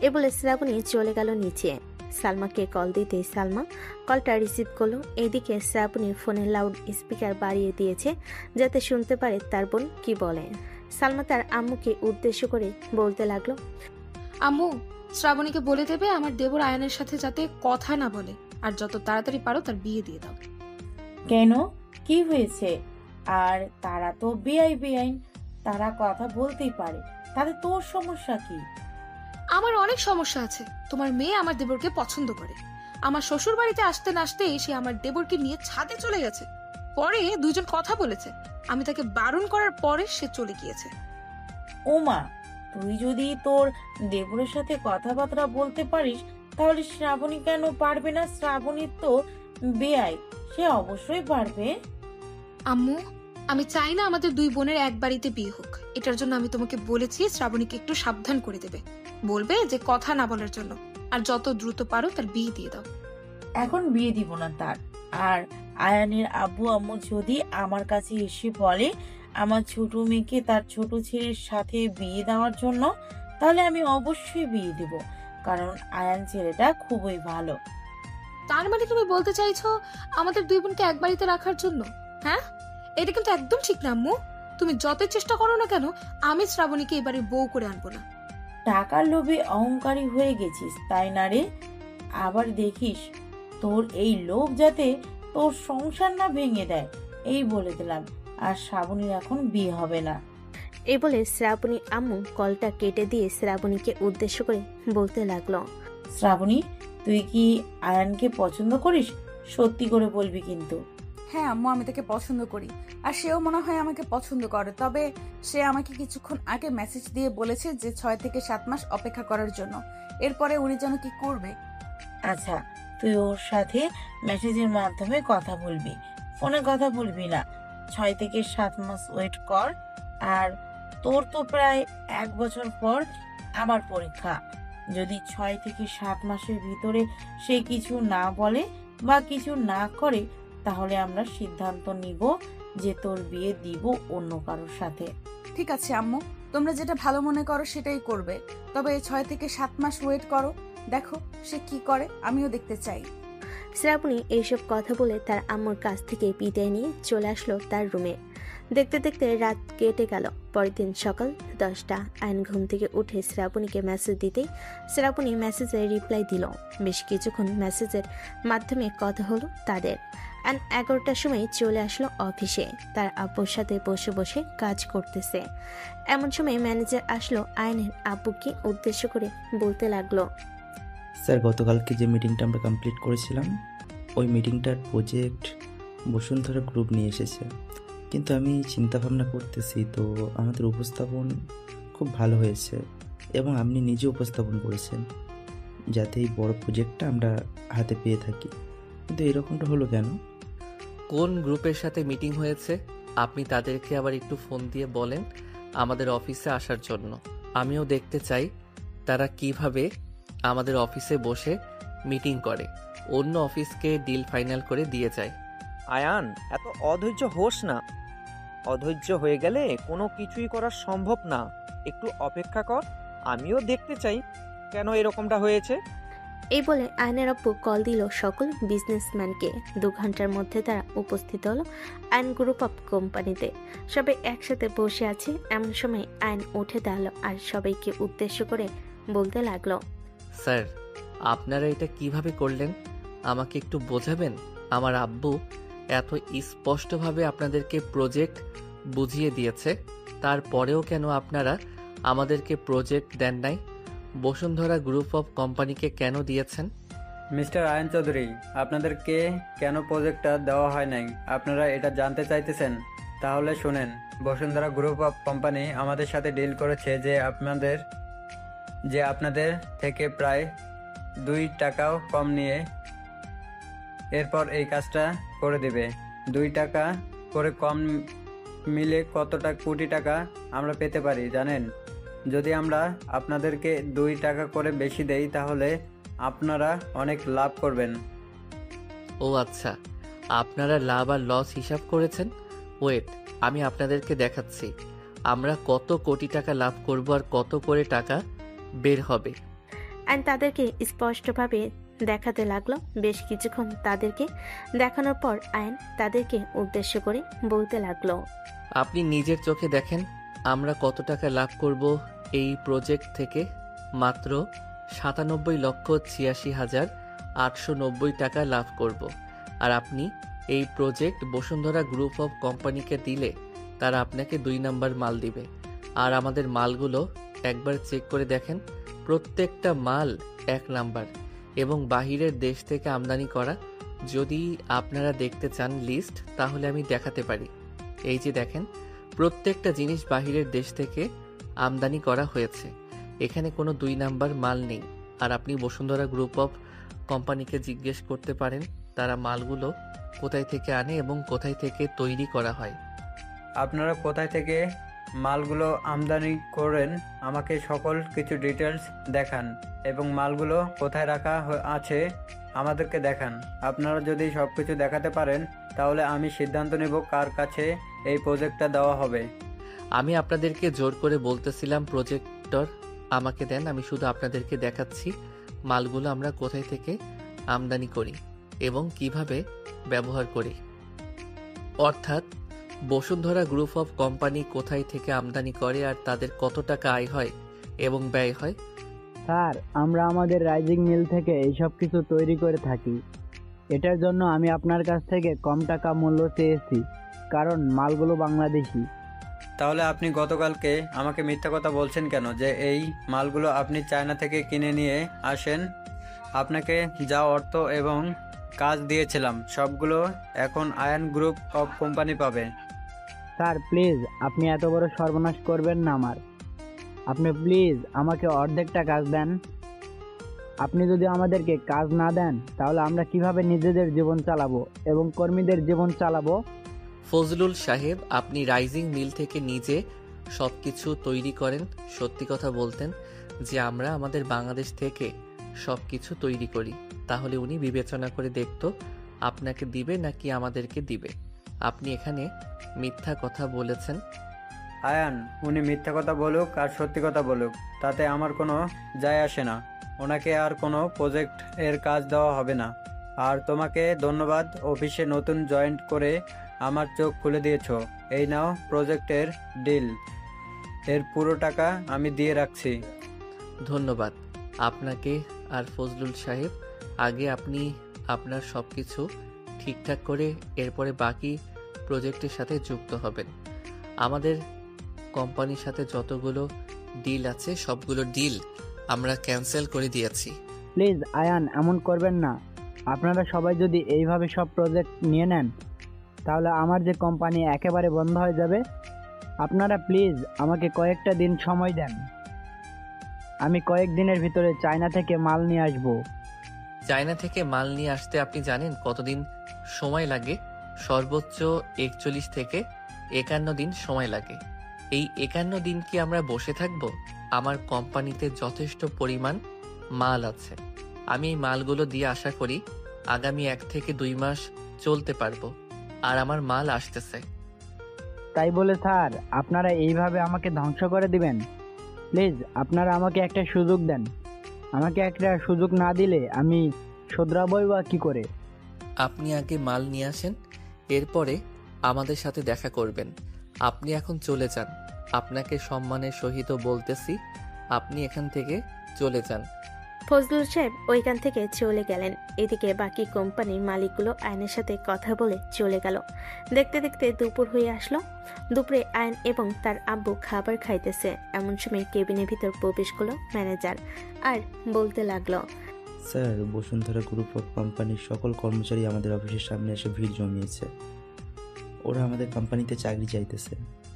Speaker 3: এ বলে শ্রাবণী চলে গেল নিচে। সালমাকে কল দিতে সালমা কলটা রিসিভ করলো। এইদিকে শ্রাবণী ফোনের লাউড স্পিকার বাড়িয়ে দিয়েছে যাতে শুনতে পারে তার বোন কি বলে। সালমা তার আম্মুকে উদ্দেশ্য করে বলতে লাগলো,
Speaker 5: আম্মু, শ্রাবণীকে বলে দেবে আমার দেবর আয়নের সাথে যাতে কথা না বলে, আর যত তাড়াতাড়ি পারো তার বিয়ে দিয়ে দাও।
Speaker 10: কেন, কি হয়েছে? আর তারা তো বেআইন, তারা কথা বলতেই পারে, তাতে তোর সমস্যা কি?
Speaker 5: আমার অনেক সমস্যা আছে। তোমার মেয়ে আমার দেবরকে পছন্দ করে। আমার শ্বশুর বাড়িতে আসতে না আসতেই সে আমার দেবরকে নিয়ে ছাদে চলে গেছে। পরে দুইজন কথা বলেছে, আমি তাকে বারণ করার পরে সে চলে গিয়েছে।
Speaker 10: ওমা, তুই যদি তোর দেবরের সাথে কথাবার্তা বলতে পারিস তাহলে শ্রাবণী কেন পারবে না? শ্রাবণী তো বেআই, সে অবশ্যই পারবে।
Speaker 5: আম্মু, আমি চাই না আমাদের দুই বোনের এক বাড়িতে বিয়ে হোক। এটার জন্য আমি তোমাকে বলেছি শ্রাবণীকে একটু সাবধান করে দেবে, বলবে যে কথা না বলার জন্য, আর যত দ্রুত পারো তার বিয়ে দিয়ে দাও।
Speaker 10: এখন বিয়ে দিব না তার। আর আয়ানের আব্বু আম্মু যদি আমার কাছে এসে বলে আমার ছোট মেয়েকে তার ছোট ছেলের সাথে বিয়ে দেওয়ার জন্য, তাহলে আমি অবশ্যই বিয়ে দিব, কারণ আয়ান ছেলেটা খুবই ভালো।
Speaker 5: তার মানে তুমি বলতে চাইছো আমাদের দুই বোনকে এক বাড়িতে রাখার জন্য? হ্যাঁ, এটা কিন্তু একদম ঠিক না আম্মু। তুমি যতই চেষ্টা করো না কেন, আমি শ্রাবণীকে এবারে বউ করে আনবো না।
Speaker 10: টাকার লোভে অহংকারী হয়ে গেছিস, তাই না রে? আবার দেখিস তোর এই লোভ যাতে তোর সংসার না ভেঙে দেয়, এই বলে দিলাম। আর শ্রাবণীর এখন বিয়ে হবে না।
Speaker 3: এই বলে শ্রাবণী আম্মু কলটা কেটে দিয়ে শ্রাবণীকে উদ্দেশ্য করে বলতে লাগলো,
Speaker 10: শ্রাবণী, তুই কি আয়ানকে পছন্দ করিস? সত্যি করে বলবি কিন্তু।
Speaker 1: হ্যাঁ আম্মু, আমি তাকে পছন্দ করি, আর সেও মনে হয় আমাকে পছন্দ করে। তবে সে আমাকে কিছুক্ষণ আগে মেসেজ দিয়ে বলেছে যে 6 থেকে 7 মাস অপেক্ষা করার জন্য, এরপরে উনি যেন কি করবে।
Speaker 10: আচ্ছা, তুই ওর সাথে মেসেজের মাধ্যমে কথা বলবি, ফোনে কথা বলবি না। 6 থেকে 7 মাস ওয়েট কর। আর তোর তো প্রায় 1 বছর পর আমার পরীক্ষা। যদি 6 থেকে 7 মাসের ভিতরে সে কিছু না বলে বা কিছু না করে, তাহলে আমরা সিদ্ধান্ত নিব যে তোর বিয়ে দিব অন্য কারোর সাথে।
Speaker 1: ঠিক আছে আম্মু, তোমরা যেটা ভালো মনে করো সেটাই করবে। তবে 6 থেকে 7 মাস ওয়েট করো, দেখো সে কি করে, আমিও দেখতে চাই।
Speaker 3: শ্রাবণী এইসব কথা বলে তার আম্মুর কাছ থেকে বিদায় নিয়ে চলে আসলো তার রুমে। দেখতে দেখতে রাত কেটে গেল। পরের দিন সকাল 10টা। আয়ন ঘুম থেকে উঠে শ্রাবণীকে মেসেজ দিতেই শ্রাবণী মেসেজে রিপ্লাই দিল। বেশ কিছুক্ষণ মেসেজের মাধ্যমে কথা হলো তাদের। আয়ন 11টার সময় চলে আসলো অফিসে। তার আব্বুর সাথে বসে বসে কাজ করতেছে। এমন সময় ম্যানেজার আসলো। আয়নের আব্বুকে উদ্দেশ্য করে বলতে লাগলো,
Speaker 11: স্যার গতকালকে যে মিটিংটা আমরা কমপ্লিট করেছিলাম ওই মিটিংটার প্রজেক্ট বসুন্ধরা গ্রুপ নিয়ে এসেছে, কিন্তু আমি চিন্তা ভাবনা করতেছি তো আমাদের উপস্থাপন খুব ভালো হয়েছে এবং আপনি নিজে উপস্থাপন করেছেন যাতে এই বড় প্রজেক্টটা আমরা হাতে পেয়ে থাকি, কিন্তু এরকমটা হলো কেন?
Speaker 2: কোন গ্রুপের সাথে মিটিং হয়েছে আপনি তাদেরকে আবার একটু ফোন দিয়ে বলেন আমাদের অফিসে আসার জন্য। আমিও দেখতে চাই তারা কিভাবে আমাদের অফিসে বসে মিটিং করে, অন্য অফিসকে ডিল ফাইনাল করে দিয়ে যায়।
Speaker 9: আয়ান, এত অধৈর্য হোস না। অধৈর্য হয়ে গেলে কোনো কিছুই করা সম্ভব না। একটু অপেক্ষা কর, আমিও দেখতে চাই কেন এরকমটা হয়েছে।
Speaker 3: এই বলে আয়নের আব্বু কল দিল সকল বিজনেসম্যানকে। 2 ঘন্টার মধ্যে তারা উপস্থিত হলো আয়ন গ্রুপ অফ কোম্পানিতে। সবাই একসাথে বসে আছে। এমন সময় আয়ন উঠে দাঁড়ালো আর সবাইকে উদ্দেশ্য করে বলতে লাগলো,
Speaker 2: স্যার, আপনারা এটা কিভাবে করলেন আমাকে একটু বোঝাবেন? আমার আব্বু এত স্পষ্টভাবে আপনাদেরকে প্রজেক্ট বুঝিয়ে দিয়েছে, তারপরেও কেন আপনারা আমাদেরকে প্রজেক্ট দেন নাই? বসুন্ধরা গ্রুপ অফ কোম্পানিকে কেন দিয়েছেন?
Speaker 12: মিস্টার আয়ন চৌধুরী, আপনাদেরকে কেন প্রজেক্টটা দেওয়া হয় নাই আপনারা এটা জানতে চাইতেছেন? তাহলে শুনেন, বসুন্ধরা গ্রুপ অফ কোম্পানি আমাদের সাথে ডিল করেছে যে আপনাদের থেকে প্রায় 2 টাকাও কম নিয়ে এরপর এই কাজটা করে দেবে। 2 টাকা করে কম মিলে কতটা কোটি টাকা আমরা পেতে পারি জানেন? যদি আমরা আপনাদেরকে 2 টাকা করে বেশি দেই তাহলে আপনারা অনেক লাভ করবেন।
Speaker 2: ও আচ্ছা, আপনারা লাভ আর লস হিসাব করেছেন। ওয়েট, আমি আপনাদেরকে দেখাচ্ছি আমরা কত কোটি টাকা লাভ করব আর কত করে টাকা বের হবে।
Speaker 3: অ্যান্ড তাদেরকে স্পষ্টভাবে দেখাতে লাগলো। বেশ কিছুক্ষণ তাদেরকে দেখানোর পর আয়ন তাদেরকে উদ্দেশ্য করে বলতে লাগলো,
Speaker 2: আপনি নিজের চোখে দেখেন আমরা কত টাকা লাভ করব এই প্রজেক্ট থেকে। মাত্র 97,86,890 টাকা লাভ করব। আর আপনি এই প্রজেক্ট বসুন্ধরা গ্রুপ অফ কোম্পানিকে দিলে তারা আপনাকে 2 নাম্বার মাল দিবে। আর আমাদের মালগুলো একবার চেক করে দেখেন, প্রত্যেকটা মাল 1 নাম্বার এবং বাহিরের দেশ থেকে আমদানি করা। যদি আপনারা দেখতে চান লিস্ট তাহলে আমি দেখাতে পারি। এই যে দেখেন, প্রত্যেকটা জিনিস বাহিরের দেশ থেকে আমদানি করা হয়েছে, এখানে কোনো 2 নাম্বার মাল নেই। আর আপনি বসুন্ধরা গ্রুপ অফ কোম্পানিকে জিজ্ঞেস করতে পারেন তারা মালগুলো কোথায় থেকে আনে এবং কোথায় থেকে তৈরি করা হয়।
Speaker 12: আপনারা কোথায় থেকে মালগুলো আমদানি করেন আমাকে সকল কিছু ডিটেলস দেখান এবং মালগুলো কোথায় রাখা আছে আমাদেরকে দেখান। আপনারা যদি সব কিছু দেখাতে পারেন তাহলে আমি সিদ্ধান্ত নেব কার কাছে এই প্রজেক্টটা দেওয়া হবে।
Speaker 2: আমি আপনাদেরকে জোর করে বলতেছিলাম প্রজেক্টর আমাকে দেন, আমি শুধু আপনাদেরকে দেখাচ্ছি মালগুলো আমরা কোথায় থেকে আমদানি করি এবং কিভাবে ব্যবহার করি। অর্থাৎ বসুন্ধরা গ্রুপ অফ কোম্পানি কোথায় থেকে আমদানি করে আর তাদের কত টাকা আয় হয় এবং ব্যয় হয়।
Speaker 13: স্যার, আমরা আমাদের রাইজিং মিল থেকে এইসব কিছু তৈরি করে থাকি। এটার জন্য আমি আপনার কাছ থেকে কম টাকা মূল্য চেয়েছি, কারণ মালগুলো বাংলাদেশি।
Speaker 12: তাহলে আপনি গতকালকে আমাকে মিথ্যা কথা বলছেন কেন যে এই মালগুলো আপনি চায়না থেকে কিনে নিয়ে আসেন? আপনাকে যা অর্থ এবং কাজ দিয়েছিলাম সবগুলো এখন আয়ন গ্রুপ অফ কোম্পানি পাবে।
Speaker 13: স্যার প্লিজ, আপনি এত বড় সর্বনাশ করবেন না আমার। আপনি প্লিজ আমাকে অর্ধেকটা কাজ দেন। আপনি যদি আমাদেরকে কাজ না দেন তাহলে আমরা কিভাবে নিজেদের জীবন চালাবো এবং কর্মীদের জীবন চালাবো?
Speaker 2: ফজলুল সাহেব, আপনি রাইজিং মিল থেকে নিজে সবকিছু তৈরি করেন। সত্যি কথা বলতেন যে আমরা আমাদের বাংলাদেশ থেকে সবকিছু তৈরি করি, তাহলে উনি বিবেচনা করে দেখতো আপনাকে দিবে নাকি আমাদেরকে দিবে। আপনি এখানে মিথ্যা কথা বলেছেন।
Speaker 12: আয়ান, উনি মিথ্যা কথা বলুক আর সত্যি কথা বলুক তাতে আমার কোনো যায় আসে না। ওনাকে আর কোনো প্রজেক্ট এর কাজ দেওয়া হবে না। আর তোমাকে ধন্যবাদ, অফিসে নতুন জয়েন্ট করে আমার চোখ খুলে দিয়েছো। এই নাও প্রজেক্টের ডিল, এর পুরো টাকা আমি দিয়ে রাখছি।
Speaker 2: ধন্যবাদ আপনাকে। আর ফজলুল সাহেব, আগে আপনি আপনার সব কিছু ঠিকঠাক করে এরপরে বাকি প্রজেক্টের সাথে যুক্ত হবেন। আমাদের কোম্পানির সাথে যতগুলো ডিল আছে সবগুলো ডিল আমরা ক্যান্সেল করে দিয়েছি।
Speaker 13: প্লিজ আয়ান, এমন করবেন না। আপনারা সবাই যদি এইভাবে সব প্রজেক্ট নিয়ে নেন তাহলে আমার যে কোম্পানি একেবারে বন্ধ হয়ে যাবে। আপনারা প্লিজ আমাকে কয়েকটা দিন সময় দেন। আমি কয়েকদিনের ভিতরে চায়না থেকে মাল নিয়ে আসব।
Speaker 2: চায়না থেকে মাল নিয়ে আসতে আপনি জানেন কতদিন সময় লাগে? সর্বোচ্চ 41 থেকে 51 দিন সময় লাগে। এই 51 দিন কি আমরা বসে থাকব? আমার কোম্পানিতে যথেষ্ট পরিমাণ মাল আছে। আমি এই মালগুলো দিয়ে আশা করি আগামী 1 থেকে 2 মাস চলতে পারবো। আর আমার মাল আসতেছে।
Speaker 13: তাই বলে স্যার আপনারা এইভাবে আমাকে ধ্বংস করে দিবেন? প্লিজ আপনারা আমাকে একটা সুযোগ দেন। আমাকে একটা সুযোগ না দিলে আমি শোধরাবই বা কী করে?
Speaker 2: আপনি আগে মাল নিয়ে আসেন, এরপরে আমাদের সাথে দেখা করবেন। আপনি এখন চলে যান। আপনাকে সম্মানের সহিত বলতেছি, আপনি এখান থেকে চলে যান।
Speaker 3: ফজলুল সাহেব ওইখান থেকে চলে গেলেন। এদিকে বাকি কোম্পানির মালিকগুলো আয়নের সাথে কথা বলে চলে গেল। দেখতে দেখতে দুপুর হয়ে আসলো। দুপুরে আয়ন এবং তার আব্বু খাবার খাইতেছে। এমন সময় কেবিনের ভিতর প্রবেশ করলো ম্যানেজার আর বলতে লাগলো,
Speaker 11: স্যার, বসুন্ধরা গ্রুপ অফ কোম্পানির সকল কর্মচারী আমাদের অফিসের সামনে এসে ভিড় জমিয়েছে। ওরা আমাদের কোম্পানিতে চাকরি চাইতেছে।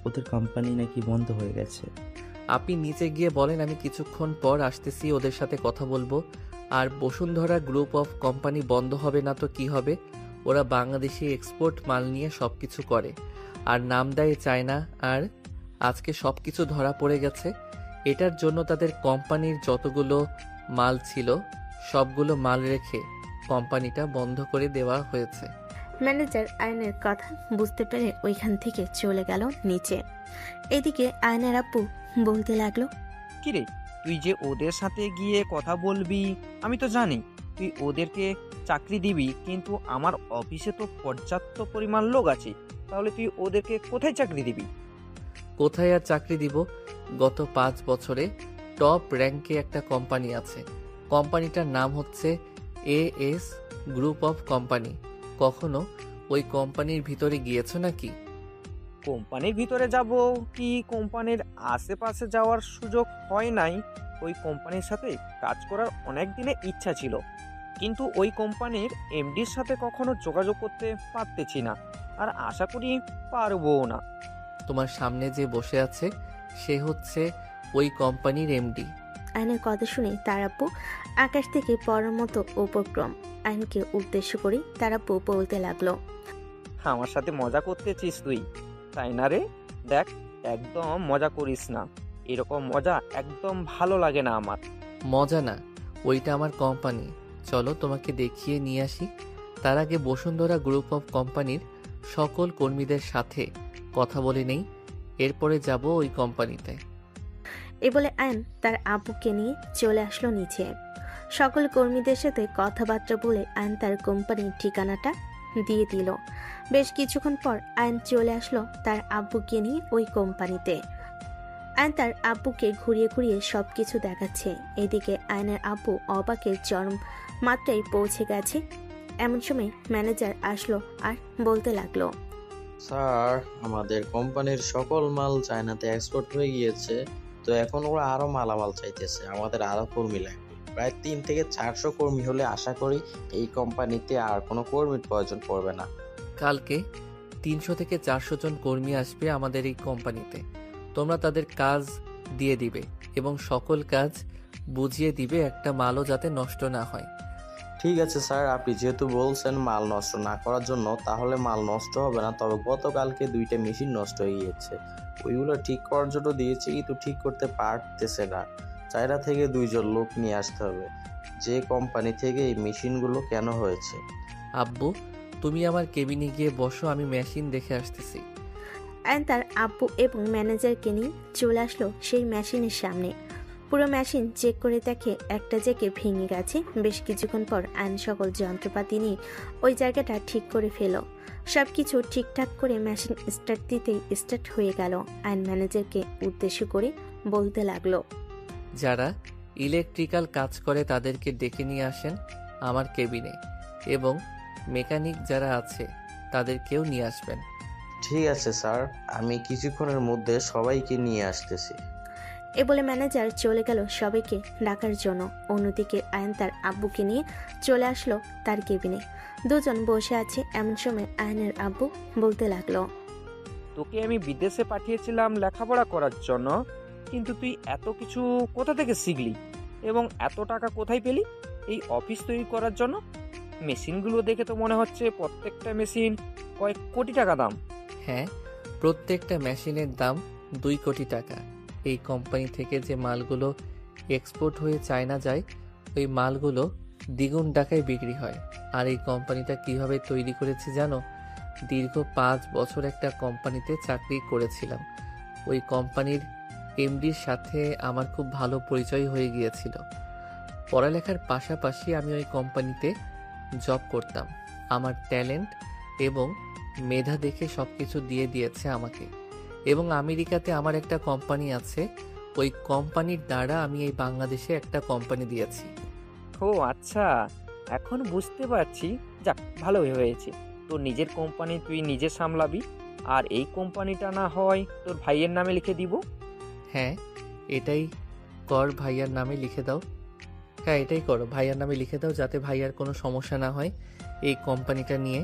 Speaker 11: ওদের কোম্পানি নাকি বন্ধ হয়ে গেছে।
Speaker 2: আপনি নিচে গিয়ে বলেন আমি কিছুক্ষণ পর আসতেছি, ওদের সাথে কথা বলবো। আর বসুন্ধরা গ্রুপ অফ কোম্পানি বন্ধ হবে না তো কি হবে? ওরা বাংলাদেশি এক্সপোর্ট মাল নিয়ে সবকিছু করে আর নাম দেয় চায়না। আর আজকে সবকিছু ধরা পড়ে গেছে। এটার জন্য তাদের কোম্পানির যতগুলো মাল ছিল সবগুলো মাল রেখে কোম্পানিটা বন্ধ করে দেওয়া হয়েছে।
Speaker 3: ম্যানেজার আয়নের কথা বুঝতে পেরে ওইখান থেকে চলে গেল নিচে। এদিকে আয়নের আব্বু বলতে লাগলো,
Speaker 9: কিরে, তুই যে ওদের সাথে গিয়ে কথা বলবি আমি তো জানি তুই ওদেরকে চাকরি দিবি, কিন্তু আমার অফিসে তো পর্যাপ্ত পরিমাণ লোক আছে, তাহলে তুই ওদেরকে কোথায় চাকরি দিবি?
Speaker 2: কোথায় আর চাকরি দিব? গত 5 বছরে টপ র্যাঙ্কে একটা কোম্পানি আছে। কোম্পানিটার নাম হচ্ছে AS গ্রুপ অফ কোম্পানি। কখনো ওই কোম্পানির ভিতরে গিয়েছো নাকি?
Speaker 9: কোম্পানির ভিতরে যাব কি কোম্পানির আশেপাশে যাওয়ার সুযোগ হয় নাই। ওই কোম্পানির সাথে কাজ করার অনেক দিনের ইচ্ছা ছিল, কিন্তু ওই কোম্পানির এমডির সাথে কখনো যোগাযোগ করতে পারতেছি না, আর আশা করি পারবো না।
Speaker 2: তোমার সামনে যে বসে আছে সে হচ্ছে ওই কোম্পানির এমডি।
Speaker 3: আয়নের কথা শুনে তার আব্বু আকাশ থেকে পড়ার মতো উপক্রম। আয়নকে উদ্দেশ্য করে তার আব্বু বলতে লাগলো,
Speaker 9: আমার সাথে মজা করতেছিস তুই, তাই না রে? দেখ, একদম মজা করিস না, এরকম মজা একদম ভালো লাগে না আমার।
Speaker 2: মজা না, ওইটা আমার কোম্পানি। চলো তোমাকে দেখিয়ে নিয়ে আসি। তার আগে বসুন্ধরা গ্রুপ অফ কোম্পানির সকল কর্মীদের সাথে কথা বলে নেই, এরপরে যাব ওই কোম্পানিতে।
Speaker 3: এ বলে আয়ন তার আব্বুকে নিয়ে চলে আসলো নিচে। সকল কর্মীদের সাথে কথাবার্তা বলে আয়ন তার কোম্পানির ঠিকানাটা দিয়ে দিল। বেশ কিছুক্ষণ পর আয়ন চলে আসলো তার আব্বুকে নিয়ে ওই কোম্পানিতে। আয়ন তার আব্বুকে ঘুরিয়ে ঘুরিয়ে সবকিছু দেখাচ্ছে। এদিকে আয়নের আব্বু অবাকের চরম মাত্রায় পৌঁছে গেছে। এমন সময় ম্যানেজার আসলো আর বলতে লাগলো,
Speaker 14: স্যার, আমাদের কোম্পানির সকল মাল চায়নাতে এক্সপোর্ট হয়ে গিয়েছে, তো এখন ওরা আরো মালামাল চাইতেছে। আমাদের আরো কর্মী লাগবে, প্রায় 3 থেকে 400 কর্মী হলে আশা করি এই কোম্পানিতে আর কোনো কর্মীর প্রয়োজন পড়বে না।
Speaker 2: কালকে 300 থেকে 400 জন কর্মী আসবে আমাদের এই কোম্পানিতে। তোমরা তাদের কাজ দিয়ে দিবে এবং সকল কাজ বুঝিয়ে দিবে, একটা মালও যাতে নষ্ট না হয়।
Speaker 14: ঠিক আছে স্যার, আপনি যেহেতু বলছেন মাল নষ্ট না করার জন্য, তাহলে মাল নষ্ট হবে না। তবে গতকালকে 2টা মেশিন নষ্ট হয়ে গিয়েছে, ওইগুলো ঠিক করার জন্য দিয়েছি, কিন্তু ঠিক করতে পারতেছে না। চায়না থেকে 2 জন লোক নিয়ে আসতে হবে। যে কোম্পানি থেকে এই মেশিনগুলো কেন হয়েছে।
Speaker 2: আব্বু, তুমি আমার কেবিনে গিয়ে বসো, আমি মেশিন দেখে আসতেছি।
Speaker 3: আয়ন তার আব্বু এবং ম্যানেজারকে নিয়ে চলে আসলো সেই মেশিনের সামনে। পুরো মেশিন চেক করে দেখে একটা জায়গায় ভেঙে গেছে। বেশ কিছুক্ষণ পর আয়ন সকল যন্ত্রপাতি নিয়ে ওই জায়গাটা ঠিক করে ফেলো। সব কিছু ঠিকঠাক করে মেশিন স্টার্ট দিতেই স্টার্ট হয়ে গেল। আয়ন ম্যানেজারকে উদ্দেশ্য করে বলতে লাগলো,
Speaker 2: যারা ইলেকট্রিক্যাল কাজ করে তাদেরকে ডেকে নিয়ে আসেন আমার কেবিনে, এবং মেকানিক যারা আছে তাদেরকেও নিয়ে আসবেন।
Speaker 14: ঠিক আছে স্যার, আমি কিছুক্ষণের মধ্যে সবাইকে নিয়ে আসতেছি।
Speaker 3: এ বলে ম্যানেজার চলে গেল সবাইকে ডাকার জন্য। অন্যদিকে আয়ন তার আব্বুকে নিয়ে চলে আসলো তার কেবিনে। দুজন বসে আছে। এমন সময় আয়নের আব্বু বলতে লাগলো,
Speaker 9: তোকে আমি বিদেশে পাঠিয়েছিলাম লেখাপড়া করার জন্য, কিন্তু তুই এত কিছু কোথা থেকে শিখলি এবং এত টাকা কোথায় পেলি এই অফিস তৈরি করার জন্য? মেশিনগুলো দেখে তো মনে হচ্ছে প্রত্যেকটা মেশিন কয়েক কোটি টাকা দাম।
Speaker 2: হ্যাঁ, প্রত্যেকটা মেশিনের দাম 2 কোটি টাকা। এই কোম্পানি থেকে যে মালগুলো এক্সপোর্ট হয়ে চায়না যায়, ওই মালগুলো দ্বিগুণ টাকায় বিক্রি হয়। আর এই কোম্পানিটা কিভাবে তৈরি করেছি জানো? দীর্ঘ 5 বছর একটা কোম্পানিতে চাকরি করেছিলাম। ওই কোম্পানির এমডির সাথে আমার খুব ভালো পরিচয় হয়ে গিয়েছিল। পড়ালেখার পাশাপাশি আমি ওই কোম্পানিতে জব করতাম। আমার ট্যালেন্ট এবং মেধা দেখে সব কিছু দিয়ে দিয়েছে আমাকে। এবং আমেরিকাতে আমার একটা কোম্পানি আছে, ওই কোম্পানির দ্বারা আমি এই বাংলাদেশে একটা কোম্পানি দিয়েছি।
Speaker 9: ও আচ্ছা, এখন বুঝতে পারছি। যাক, ভালোই হয়েছে। তোর নিজের কোম্পানি তুই নিজে সামলাবি, আর এই কোম্পানিটা না হয় তোর ভাইয়ের নামে লিখে দিব।
Speaker 2: হ্যাঁ, এটাই কর, ভাইয়ার নামে লিখে দাও। হ্যাঁ, এটাই করো, ভাইয়ার নামে লিখে দাও, যাতে ভাইয়ার কোনো সমস্যা না হয় এই কোম্পানিটা নিয়ে।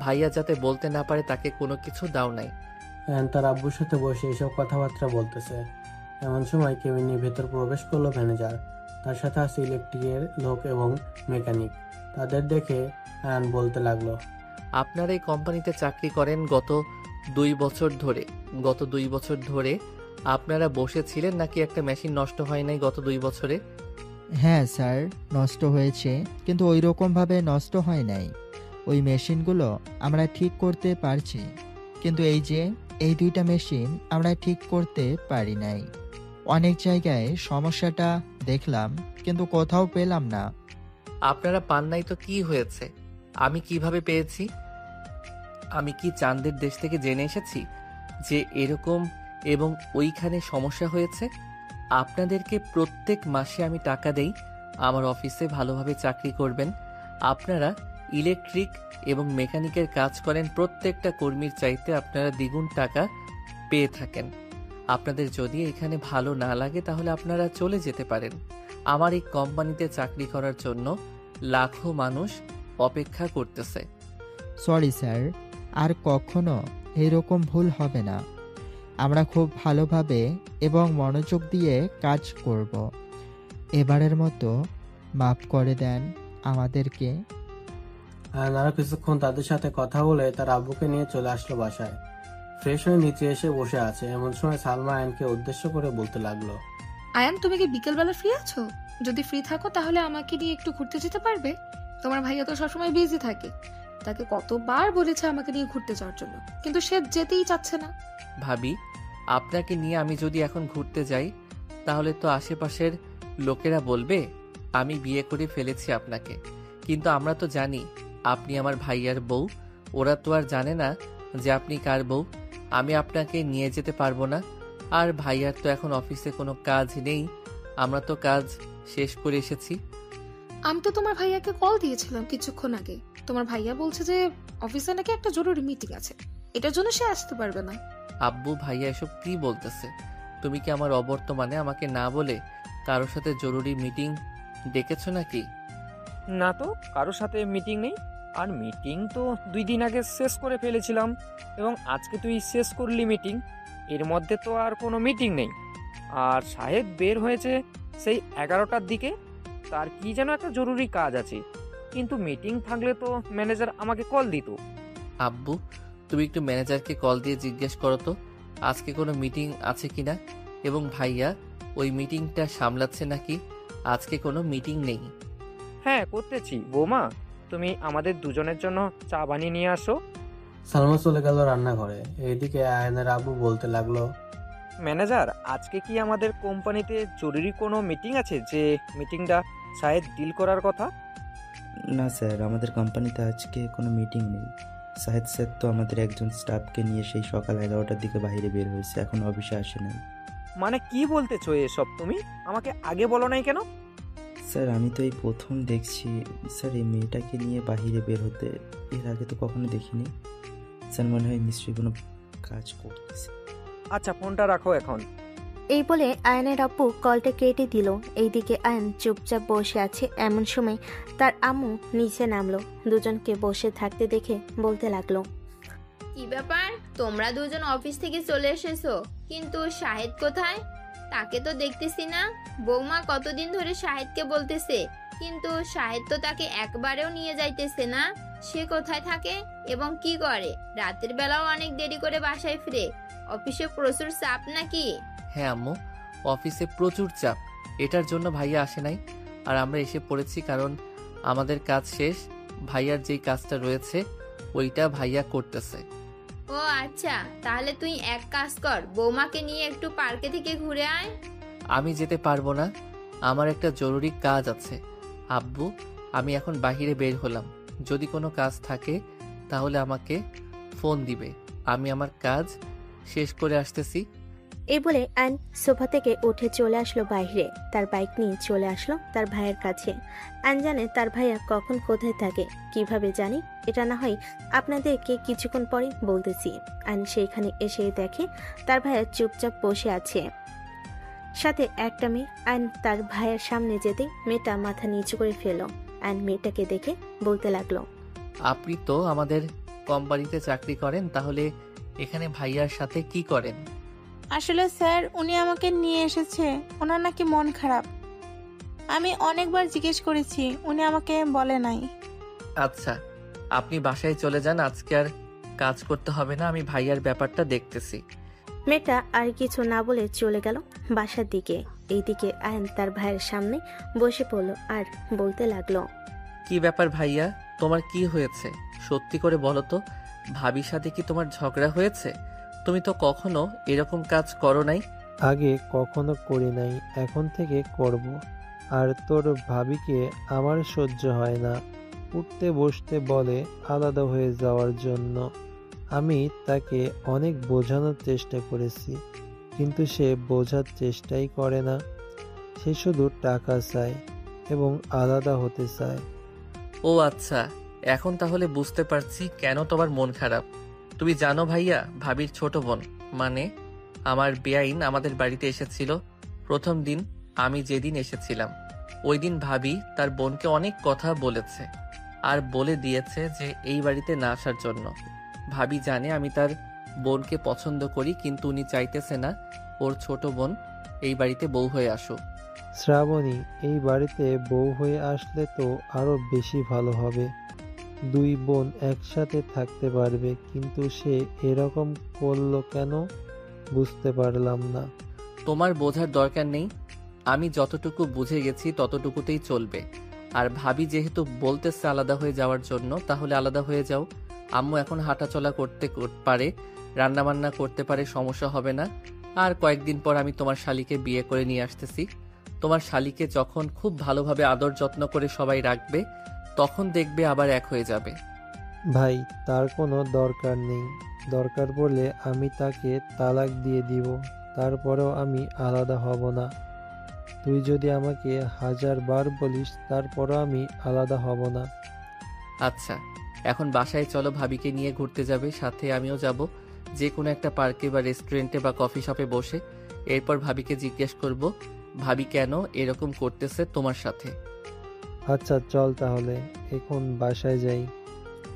Speaker 2: ভাইয়া যাতে বলতে না পারে তাকে কোনো কিছু দাও নাই।
Speaker 15: তার আব্বুর সাথে বসে এসব কথাবার্তা বলতেছে। এমন সময় কেবিনের ভেতর প্রবেশ করলো ম্যানেজার। তার সাথে আছে ইলেকট্রিকের লোক এবং মেকানিক। তাদের দেখে আয়ন বলতে লাগলো,
Speaker 2: আপনারা এই কোম্পানিতে চাকরি করেন গত 2 বছর ধরে। গত 2 বছর ধরে আপনারা বসেছিলেন নাকি একটা মেশিন নষ্ট হয় নাই গত 2 বছরে?
Speaker 16: হ্যাঁ স্যার, নষ্ট হয়েছে, কিন্তু ওই রকমভাবে নষ্ট হয় নাই। ওই মেশিনগুলো আমরা ঠিক করতে পারছি, কিন্তু এই 2টা মেশিন আমরা ঠিক করতে পারি নাই। অনেক জায়গায় সমস্যাটা দেখলাম, কিন্তু কোথাও পেলাম না।
Speaker 2: আপনারা পান নাই তো কি হয়েছে? আমি কিভাবে পেয়েছি? আমি কি চাঁদের দেশ থেকে জেনে এসেছি যে এরকম এবং ওইখানে সমস্যা হয়েছে? আপনাদেরকে প্রত্যেক মাসে আমি টাকা দেই আমার অফিসে ভালোভাবে চাকরি করবেন। আপনারা ইলেকট্রিক এবং মেকানিকের কাজ করেন, প্রত্যেকটা কর্মীর চাইতে আপনারা দ্বিগুণ টাকা পেয়ে থাকেন। আপনাদের যদি এখানে ভালো না লাগে তাহলে আপনারা চলে যেতে পারেন। আমার এই কোম্পানিতে চাকরি করার জন্য লাখো মানুষ অপেক্ষা করতেছে।
Speaker 16: সরি স্যার, আর কখনো এরকম ভুল হবে না। আমরা খুব ভালোভাবে এবং মনোযোগ দিয়ে কাজ করব। এবারের মতো মাফ করে দেন আমাদেরকে।
Speaker 15: আরো কিছুক্ষণ তাদের সাথে কথা বলে তার আব্বুকে নিয়ে চলে আসলো বাসায়। ফ্রেশ হয়ে নিচে এসে বসে আছে। এমন সময় সালমা আয়নকে উদ্দেশ্য করে বলতে লাগলো,
Speaker 5: আয়ান, তুমি কি বিকেলবেলা ফ্রি আছো? যদি ফ্রি থাকো তাহলে আমাকে নিয়ে একটু ঘুরতে যেতে পারবে? তোমার ভাইয়া তো সবসময় বিজি থাকে। তাকে কতবার বলেছে আমাকে নিয়ে ঘুরতে যাওয়ার জন্য, কিন্তু সে যেতেই চাচ্ছে না।
Speaker 2: ভাবি, আপনাকে নিয়ে আমি যদি এখন ঘুরতে যাই তাহলে তো আশেপাশের লোকেরা বলবে আমি বিয়ে করে ফেলেছি আপনাকে। কিন্তু আমরা তো জানি আপনি আমার ভাইয়ার বউ। ওরা তো আর জানে না যে আপনি কার বউ। আমি আপনাকে নিয়ে যেতে পারবো না। আর ভাইয়ার তো এখন অফিসে কোনো কাজ নেই, আমরা তো কাজ শেষ করে এসেছি।
Speaker 5: আমি তো তোমার ভাইয়াকে কল দিয়েছিলাম কিছুক্ষণ আগে। তোমার ভাইয়া বলছে যে অফিসে নাকি একটা জরুরি মিটিং আছে, এটার জন্য সে আসতে পারবে না।
Speaker 2: আব্বু, ভাইয়া এসব কি বলতেছে? তুমি কি আমার অবর্তমানে আমাকে না বলে কারোর সাথে জরুরি মিটিং ডেকেছো নাকি?
Speaker 9: না তো, কারোর সাথে মিটিং নেই। আর মিটিং তো 2 দিন আগে শেষ করে ফেলেছিলাম, এবং আজকে তুই শেষ করলি মিটিং। এর মধ্যে তো আর কোনো মিটিং নেই। আর সাহেব বের হয়েছে সেই 11টার দিকে। তার কি যেন একটা জরুরি কাজ আছে, কিন্তু মিটিং থাকলে তো ম্যানেজার আমাকে কল দিত।
Speaker 2: আব্বু, তুমি একটু ম্যানেজারকে কল দিয়ে জিজ্ঞেস করো তো আজকে কোনো মিটিং আছে কিনা, এবং ভাইয়া ওই মিটিংটা সামলাচ্ছে নাকি। আজকে কোনো মিটিং নেই।
Speaker 9: হ্যাঁ, করতেছি। বৌমা, তুমি আমাদের দুজনের জন্য চা বানিয়ে নিয়ে আসো।
Speaker 15: সালমা চলে গেল রান্নাঘরে। এইদিকে আয়নের আব্বু বলতে লাগলো,
Speaker 9: ম্যানেজার, আজকে কি আমাদের কোম্পানিতে জরুরি কোনো মিটিং আছে যে মিটিংটা শায়দ ডিল করার কথা?
Speaker 11: না স্যার, আমাদের কোম্পানিতে আজকে কোনো মিটিং নেই। সাহেদ স্যার তো আমাদের একজন স্টাফকে নিয়ে সেই সকাল 11টার দিকে বাইরে বের হয়েছে, এখন অফিসে আসে নাই।
Speaker 9: মানে কি বলতেছো এসব তুমি? আমাকে আগে বলো নাই কেন?
Speaker 11: স্যার আমি তো এই প্রথম দেখছি স্যার এই মেয়েটাকে নিয়ে বাইরে বের হতে, এর আগে তো কখনো দেখিনি। স্যার মনে হয় নিশ্চয়ই কোনো কাজ করতেছে।
Speaker 9: আচ্ছা, ফোনটা রাখো এখন।
Speaker 3: এই বলে আয়নের আব্বু কলটা কেটে দিল। এইদিকে আয়ন চুপচাপ বসে আছে। এমন সময় তার আম্মু নিচে নামলো। দুজনকে বসে থাকতে দেখে বলতে লাগলো,
Speaker 4: কি ব্যাপার, তোমরা দুজন অফিস থেকে চলে এসেছো, কিন্তু শাহেদ কোথায়? তাকে তো দেখতেছি না। বৌমা কতদিন ধরে শাহেদকে বলতেছে, কিন্তু শাহেদ তো তাকে একবারেও নিয়ে যাইতেছে না। সে কোথায় থাকে এবং কি করে? রাতের বেলাও অনেক দেরি করে বাসায় ফিরে। অফিসে প্রচুর চাপ নাকি?
Speaker 2: হ্যাঁ আম্মু, অফিসে প্রচুর চাপ, এটার জন্য ভাইয়া আসে নাই। আর আমরা এসে পড়েছি কারণ আমাদের কাজ শেষ। ভাইয়ার যেই কাজটা রয়েছে ওইটা ভাইয়া করতেছে।
Speaker 4: ও আচ্ছা, তাহলে তুই এক কাজ কর, বৌমাকে নিয়ে একটু পার্কে থেকে ঘুরে আয়।
Speaker 2: আমি যেতে পারবো না, আমার একটা জরুরি কাজ আছে। আব্বু, আমি এখন বাহিরে বের হলাম, যদি কোনো কাজ থাকে তাহলে আমাকে ফোন দিবে। আমি আমার কাজ শেষ করে আসতেছি।
Speaker 3: এই বলে আয়ন সোফা থেকে উঠে চলে আসলো বাইরে। তার বাইক নিয়ে চলে আসলো তার ভাইয়ের কাছে। আয়ন জানে তার ভাইয়া কখন কোথায় থাকে। কিভাবে জানি এটা না হয় আপনাদেরকে কিছুক্ষণ পরে বলতেছি। আয়ন সেইখানে এসে দেখে তার ভাইয়া চুপচাপ বসে আছে, সাথে একটা মেয়ে। আয়ন তার ভাইয়ের সামনে যেতেই মেয়েটা মাথা নিচু করে ফেলো। আয়ন মেয়েটাকে দেখে বলতে লাগলো,
Speaker 2: আপনি তো আমাদের কোম্পানিতে চাকরি করেন, তাহলে এখানে ভাইয়ার সাথে কি করেন?
Speaker 17: আসলে স্যার, উনি আমাকে নিয়ে এসেছে, ওনার নাকি মন খারাপ। আমি অনেকবার জিজ্ঞেস করেছি, উনি আমাকে বলে নাই।
Speaker 2: আচ্ছা, আপনি বাসায় চলে যান, আজকে আর কাজ করতে হবে না, আমি ভাইয়ার ব্যাপারটা দেখতেছি।
Speaker 3: মেয়েটা আর কিছু না বলে চলে গেল বাসার দিকে। এইদিকে আয়ন তার ভাইয়ের সামনে বসে পড়লো আর বলতে লাগলো,
Speaker 2: কি ব্যাপার ভাইয়া, তোমার কি হয়েছে? সত্যি করে বলো তো, ভাবির সাথে কি তোমার ঝগড়া হয়েছে? তুমি তো কখনো এরকম কাজ করো নাই।
Speaker 18: আগে কখনো করি নাই, এখন থেকে করব। আর তোর ভাবিকে আমার সহ্য হয় না, উঠতে বসতে বলে আলাদা হয়ে যাওয়ার জন্য। আমি তাকে অনেক বোঝানোর চেষ্টা করেছি, কিন্তু সে বোঝার চেষ্টাই করে না। সে শুধু টাকা চায় এবং আলাদা হতে চায়।
Speaker 2: ও আচ্ছা, এখন তাহলে বুঝতে পারছি কেন তোমার মন খারাপ। তুমি জানো ভাইয়া, ভাবির ছোট বোন মানে আমার বেআইন আমাদের বাড়িতে এসেছিল। প্রথম দিন আমি যেদিন এসেছিলাম ওই দিন ভাবি তার বোনকে অনেক কথা বলেছে আর বলে দিয়েছে যে এই বাড়িতে না আসার জন্য। ভাবি জানে আমি তার বোনকে পছন্দ করি, কিন্তু উনি চাইতেছে না ওর ছোট বোন এই বাড়িতে বউ হয়ে আসুক।
Speaker 18: শ্রাবণী, এই বাড়িতে বউ হয়ে আসলে তো আরো বেশি ভালো হবে। দুই বোন একসাথে থাকতে পারবে, কিন্তু সে এরকম করলো কেন বুঝতে পারলাম না।
Speaker 2: তোমার বোঝার দরকার নেই, আমি যতটুকু বুঝে গেছি ততটুকুতেই চলবে। আর ভাবি যেহেতু বলতেছে আলাদা হয়ে যাওয়ার জন্য, তাহলে আলাদা হয়ে যাও। আম্মু এখন হাঁটাচলা করতে পারে, রান্নাবান্না করতে পারে, সমস্যা হবে না। আর কয়েকদিন পর আমি তোমার শালিকে বিয়ে করে নিয়ে আসতেছি। তোমার শালিকে যখন খুব ভালোভাবে আদর যত্ন করে সবাই রাখবে, তখন দেখবে আবার এক হয়ে যাবে।
Speaker 18: ভাই, তার কোনো দরকার নেই। দরকার পড়লে আমি তাকে তালাক দিয়ে দিব, তারপরেও আমি আলাদা হব না। তুই যদি আমাকে 1000 বার বলিস, তারপরও আমি আলাদা হব না।
Speaker 2: আচ্ছা, এখন বাসায় চলো, ভাবিকে নিয়ে ঘুরতে যাবে, সাথে আমিও যাব। যে কোনো একটা পার্কে বা রেস্টুরেন্টে বা কফি শপে বসে এরপর ভাবিকে জিজ্ঞেস করব ভাবি কেন এরকম করতেছে তোমার সাথে।
Speaker 18: আচ্ছা চল তাহলে, এখন বাসায় যাই।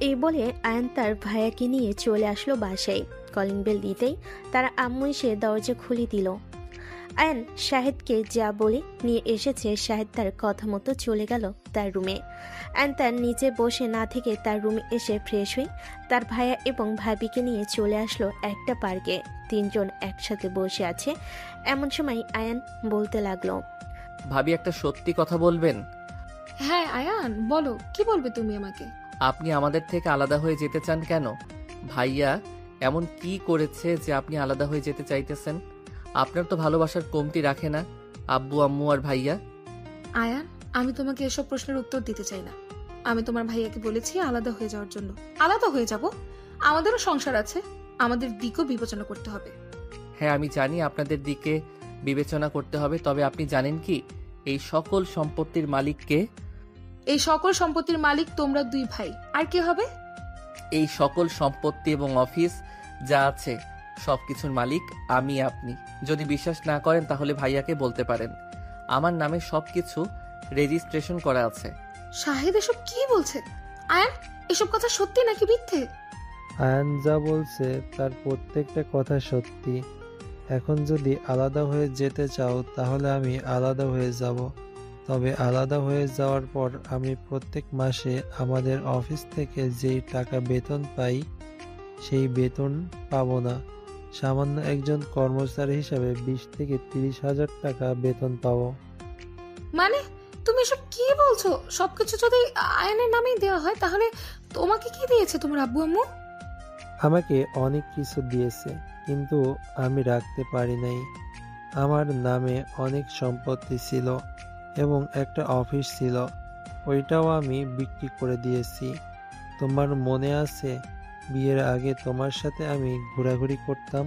Speaker 3: এই বলে আয়ন তার ভাইয়াকে নিয়ে চলে আসলো বাসায়। কলিং বেল দিতেই তারা আম্মু এসে দরজা খুলে দিল। আয়ন শাহেদকে যা বলে নিয়ে এসেছে, শাহেদ তার কথা মতো চলে গেল তার রুমে। আয়ন তার নিচে বসে না থেকে তার রুমে এসে ফ্রেশ হয়ে তার ভাইয়া এবং ভাবিকে নিয়ে চলে আসলো একটা পার্কে। তিনজন একসাথে বসে আছে। এমন সময় আয়ন বলতে লাগলো,
Speaker 2: ভাবি একটা সত্যি কথা বলবেন?
Speaker 5: হ্যাঁ আয়ান, বলো, কি বলবে তুমি আমাকে?
Speaker 2: আপনি আমাদের থেকে আলাদা হয়ে যেতে চান কেন? ভাইয়া এমন কি করেছে যে আপনি আলাদা হয়ে যেতে চাইতেছেন? আপনার তো ভালোবাসার কমতি রাখে না আব্বু আম্মু আর ভাইয়া।
Speaker 5: আয়ান, আমি তোমাকে এসব প্রশ্নের উত্তর দিতে চাই না। আমি তোমার ভাইয়াকে বলেছি আলাদা হয়ে যাওয়ার জন্য। আলাদা হয়ে যাব, আমাদেরও সংসার আছে, আমাদের দিকও বিবেচনা করতে হবে।
Speaker 2: হ্যাঁ আমি জানি আপনাদের দিকে বিবেচনা করতে হবে, তবে আপনি জানেন কি এই সকল সম্পত্তির মালিক কে?
Speaker 5: এই সকল সম্পত্তির মালিক তোমরা দুই ভাই, আর কে হবে?
Speaker 2: এই সকল সম্পত্তি এবং অফিস যা আছে সবকিছুর মালিক আমি আপনি। যদি বিশ্বাস না করেন তাহলে ভাইয়াকে বলতে পারেন, আমার নামে সবকিছু রেজিস্ট্রেশন করা আছে।
Speaker 5: শাহিদ এসব কি বলছে? আয়ান, এসব কথা সত্যি নাকি মিথ্যে?
Speaker 18: আয়ান যা বলছে তার প্রত্যেকটা কথা সত্যি। এখন যদি আলাদা হয়ে যেতে চাও তাহলে আমি আলাদা হয়ে যাব, তবে আলাদা হয়ে যাওয়ার পর আমি প্রত্যেক মাসে আমাদের অফিস থেকে যেই টাকা বেতন পাই সেই বেতন পাবো না। সামান্য একজন কর্মচারী হিসাবে 20 থেকে 30,000 টাকা বেতন পাবো।
Speaker 5: মানে তুমি এসব কি বলছো? সবকিছু যদি আয়ানের নামেই দেওয়া হয় তাহলে তোমাকে কি দিয়েছে তোমার আব্বু আম্মু?
Speaker 18: আমাকে অনেক কিছু দিয়েছে, কিন্তু আমি রাখতে পারি নাই। আমার নামে অনেক সম্পত্তি ছিল এবং একটা অফিস ছিল, ওইটাও আমি বিক্রি করে দিয়েছি। তোমার মনে আছে বিয়ের আগে তোমার সাথে আমি ঘোরাঘুরি করতাম,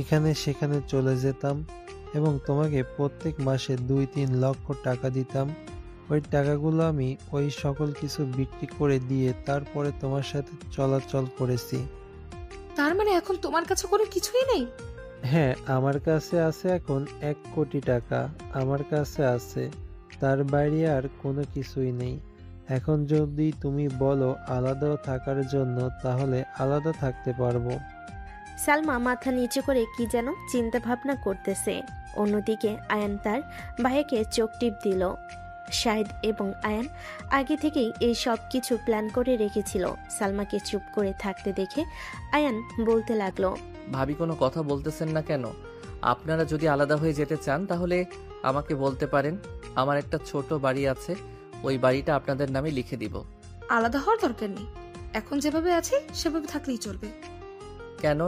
Speaker 18: এখানে চলে যেতাম এবং তোমাকে প্রত্যেক মাসে 2-3 লক্ষ টাকা দিতাম। ওই টাকাগুলো আমি ওই সকল কিছু বিক্রি করে দিয়ে তারপরে তোমার সাথে চলাচল করেছি।
Speaker 5: তার মানে এখন তোমার কাছে কোনো কিছুই নেই?
Speaker 18: হ্যাঁ, আমার কাছে আছে এখন 1 কোটি টাকা আমার কাছে আছে, তার বাইরে আর কোনো কিছুই নেই। এখন যদি তুমি বলো আলাদা থাকার জন্য তাহলে আলাদা থাকতে পারবো।
Speaker 3: সালমা মাথা নিচু করে কি যেন চিন্তা ভাবনা করতেছে। অন্যদিকে আয়ান তার ভাইকে চোখ টিপ দিল। শাহিদ এবং আয়ান আগে থেকেই এই সব কিছু প্ল্যান করে রেখেছিল। সালমাকে চুপ করে থাকতে দেখে আয়ান বলতে লাগলো,
Speaker 2: ভাবি কোনো কথা বলতেছেন না কেন? আপনারা যদি আলাদা হয়ে যেতে চান তাহলে আমাকে বলতে পারেন, আমার একটা ছোট বাড়ি আছে, ওই বাড়িটা আপনাদের নামে লিখে দিব।
Speaker 5: আলাদা হওয়ার দরকার নেই, এখন যেভাবে আছি সেভাবে থাকলেই চলবে।
Speaker 2: কেন?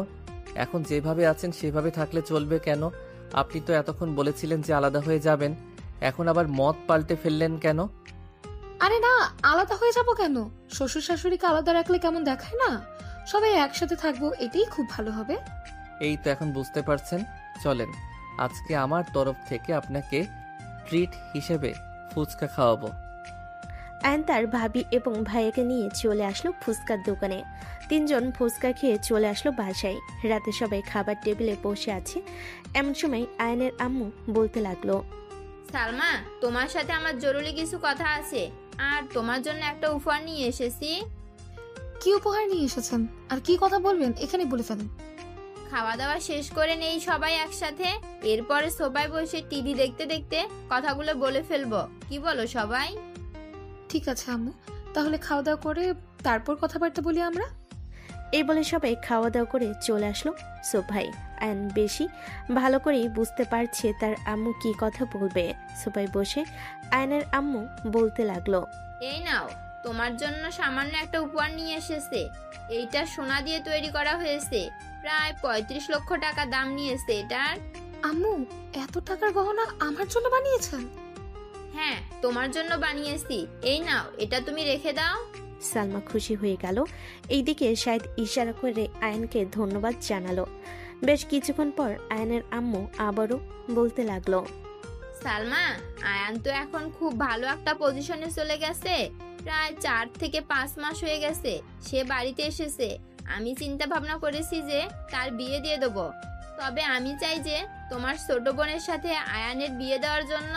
Speaker 2: এখন যেভাবে আছেন সেভাবে থাকলে চলবে কেন? আপনি তো এতক্ষণ বলেছিলেন যে আলাদা হয়ে যাবেন, এখন আবার মত পাল্টে ফেললেন কেন?
Speaker 5: আরে না, আলাদা হয়ে যাব কেন? শ্বশুর শাশুড়িকে আলাদা রাখলে কেমন দেখায় না? সবাই একসাথে থাকবো, এটাই খুব ভালো হবে।
Speaker 2: এই তো এখন বুঝতে পারছেন। চলেন, আজকে আমার তরফ থেকে আপনাকে ট্রিট হিসেবে ফুচকা খাওয়াবো।
Speaker 3: আয়ান তার ভাবি এবং ভাইয়াকে নিয়ে চলে আসলো ফুচকার দোকানে। 3 জন ফুচকা খেয়ে চলে আসলো বাসায়। রাতে সবাই খাবার টেবিলে বসে আছে। এমন সময় আয়ানের আম্মু বলতে লাগলো,
Speaker 4: সালমা, তোমার সাথে আমার জরুরি কিছু কথা আছে, আর তোমার জন্য একটা উপহার নিয়ে এসেছি।
Speaker 5: কি উপহার নিয়ে এসেছেন আর কি কথা বলবেন এখানে বলে ফেলেন।
Speaker 4: খাওয়া দাওয়া শেষ করে নেই সবাই একসাথে, এরপরে সবাই বসে টিভি দেখতে দেখতে কথাগুলো বলে ফেলবো, কি বলো সবাই?
Speaker 5: ঠিক আছে আম্মু, তাহলে খাওয়া দাওয়া করে তারপর কথাবার্তা বলি আমরা।
Speaker 3: এই বলে সবাই খাওয়া দাওয়া করে চলে আসলো সোফায়। আয়ান বেশি ভালো করেই বুঝতে পারছে তার আম্মু কি কথা বলবে। সোফায় বসে আয়ানের আম্মু বলতে লাগলো,
Speaker 4: এই নাও, তোমার জন্য সামান্য একটা উপহার নিয়ে এসেছে। এইটা সোনা দিয়ে তৈরি করা হয়েছে, প্রায় 35 লক্ষ টাকা দাম নিয়েছে এটার।
Speaker 5: আম্মু, এত টাকার গহনা আমার জন্য বানিয়েছেন?
Speaker 4: হ্যাঁ, তোমার জন্য বানিয়েছি, এই নাও, এটা তুমি রেখে দাও।
Speaker 3: সালমা খুশি হয়ে গেল। এইদিকে শাহিদ ইশারা করে আয়ানকে ধন্যবাদ জানালো। বেশ কিছুক্ষণ পর আয়ানের আম্মু আবারও বলতে লাগলো,
Speaker 4: সালমা, আয়ান তো এখন খুব ভালো একটা পজিশনে চলে গেছে, প্রায় 4 থেকে 5 মাস হয়ে গেছে সে বাড়িতে এসেছে। আমি চিন্তা ভাবনা করেছি যে তার বিয়ে দিয়ে দেবো, তবে আমি চাই যে তোমার ছোট বোনের সাথে আয়ানের বিয়ে দেওয়ার জন্য।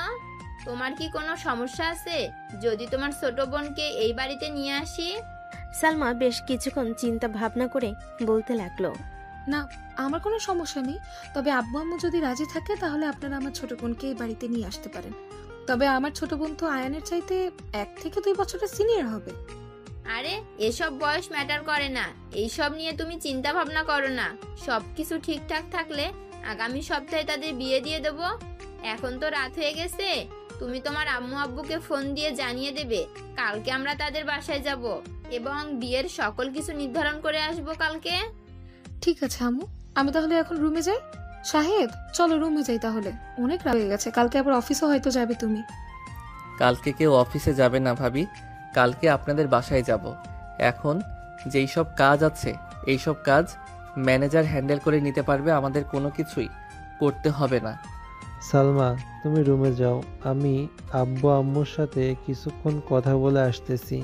Speaker 4: তোমার কি কোনো সমস্যা আছে যদি তোমার ছোট বোনকে এই বাড়িতে নিয়ে আসি?
Speaker 3: সালমা বেশ কিছুক্ষণ চিন্তা ভাবনা করে বলতে লাগলো,
Speaker 5: না, আমার কোনো সমস্যা নেই, তবে আব্বু আম্মু যদি রাজি থাকে তাহলে আপনারা আমার ছোট বোনকে এই বাড়িতে নিয়ে আসতে পারেন। তবে আমার ছোট বোন তো আয়ানের চাইতে 1 থেকে 2 বছরের সিনিয়র হবে।
Speaker 4: আরে এসব বয়স ম্যাটার করে না, এইসব নিয়ে তুমি চিন্তা ভাবনা করো না। সবকিছু ঠিকঠাক থাকলে আগামী সপ্তাহে তাদের বিয়ে দিয়ে দেবো। এখন তো রাত হয়ে গেছে, তুমি তোমার আম্মু আব্বুকে ফোন দিয়ে জানিয়ে দেবে কালকে আমরা তাদের বাসায় যাব এবং বিয়ের সকল কিছু নির্ধারণ করে আসবো কালকে।
Speaker 5: ঠিক আছে আম্মু, আমি তাহলে এখন রুমে যাই। শাহেদ, চলো রুমে যাই তাহলে, অনেক রাত হয়ে গেছে, কালকে আবার অফিসে হয়তো যাবে তুমি।
Speaker 2: কালকে কেউ অফিসে যাবে না ভাবি, কালকে আপনাদের বাসায় যাব। এখন যেই সব কাজ আছে এই সব কাজ ম্যানেজার হ্যান্ডেল করে নিতে পারবে, আমাদের কোনো কিছুই করতে হবে না।
Speaker 18: সালমা, তুমি রুমে যাও, আমি আব্বু আম্মুর সাথে কিছুক্ষণ কথা বলে আসতেছি।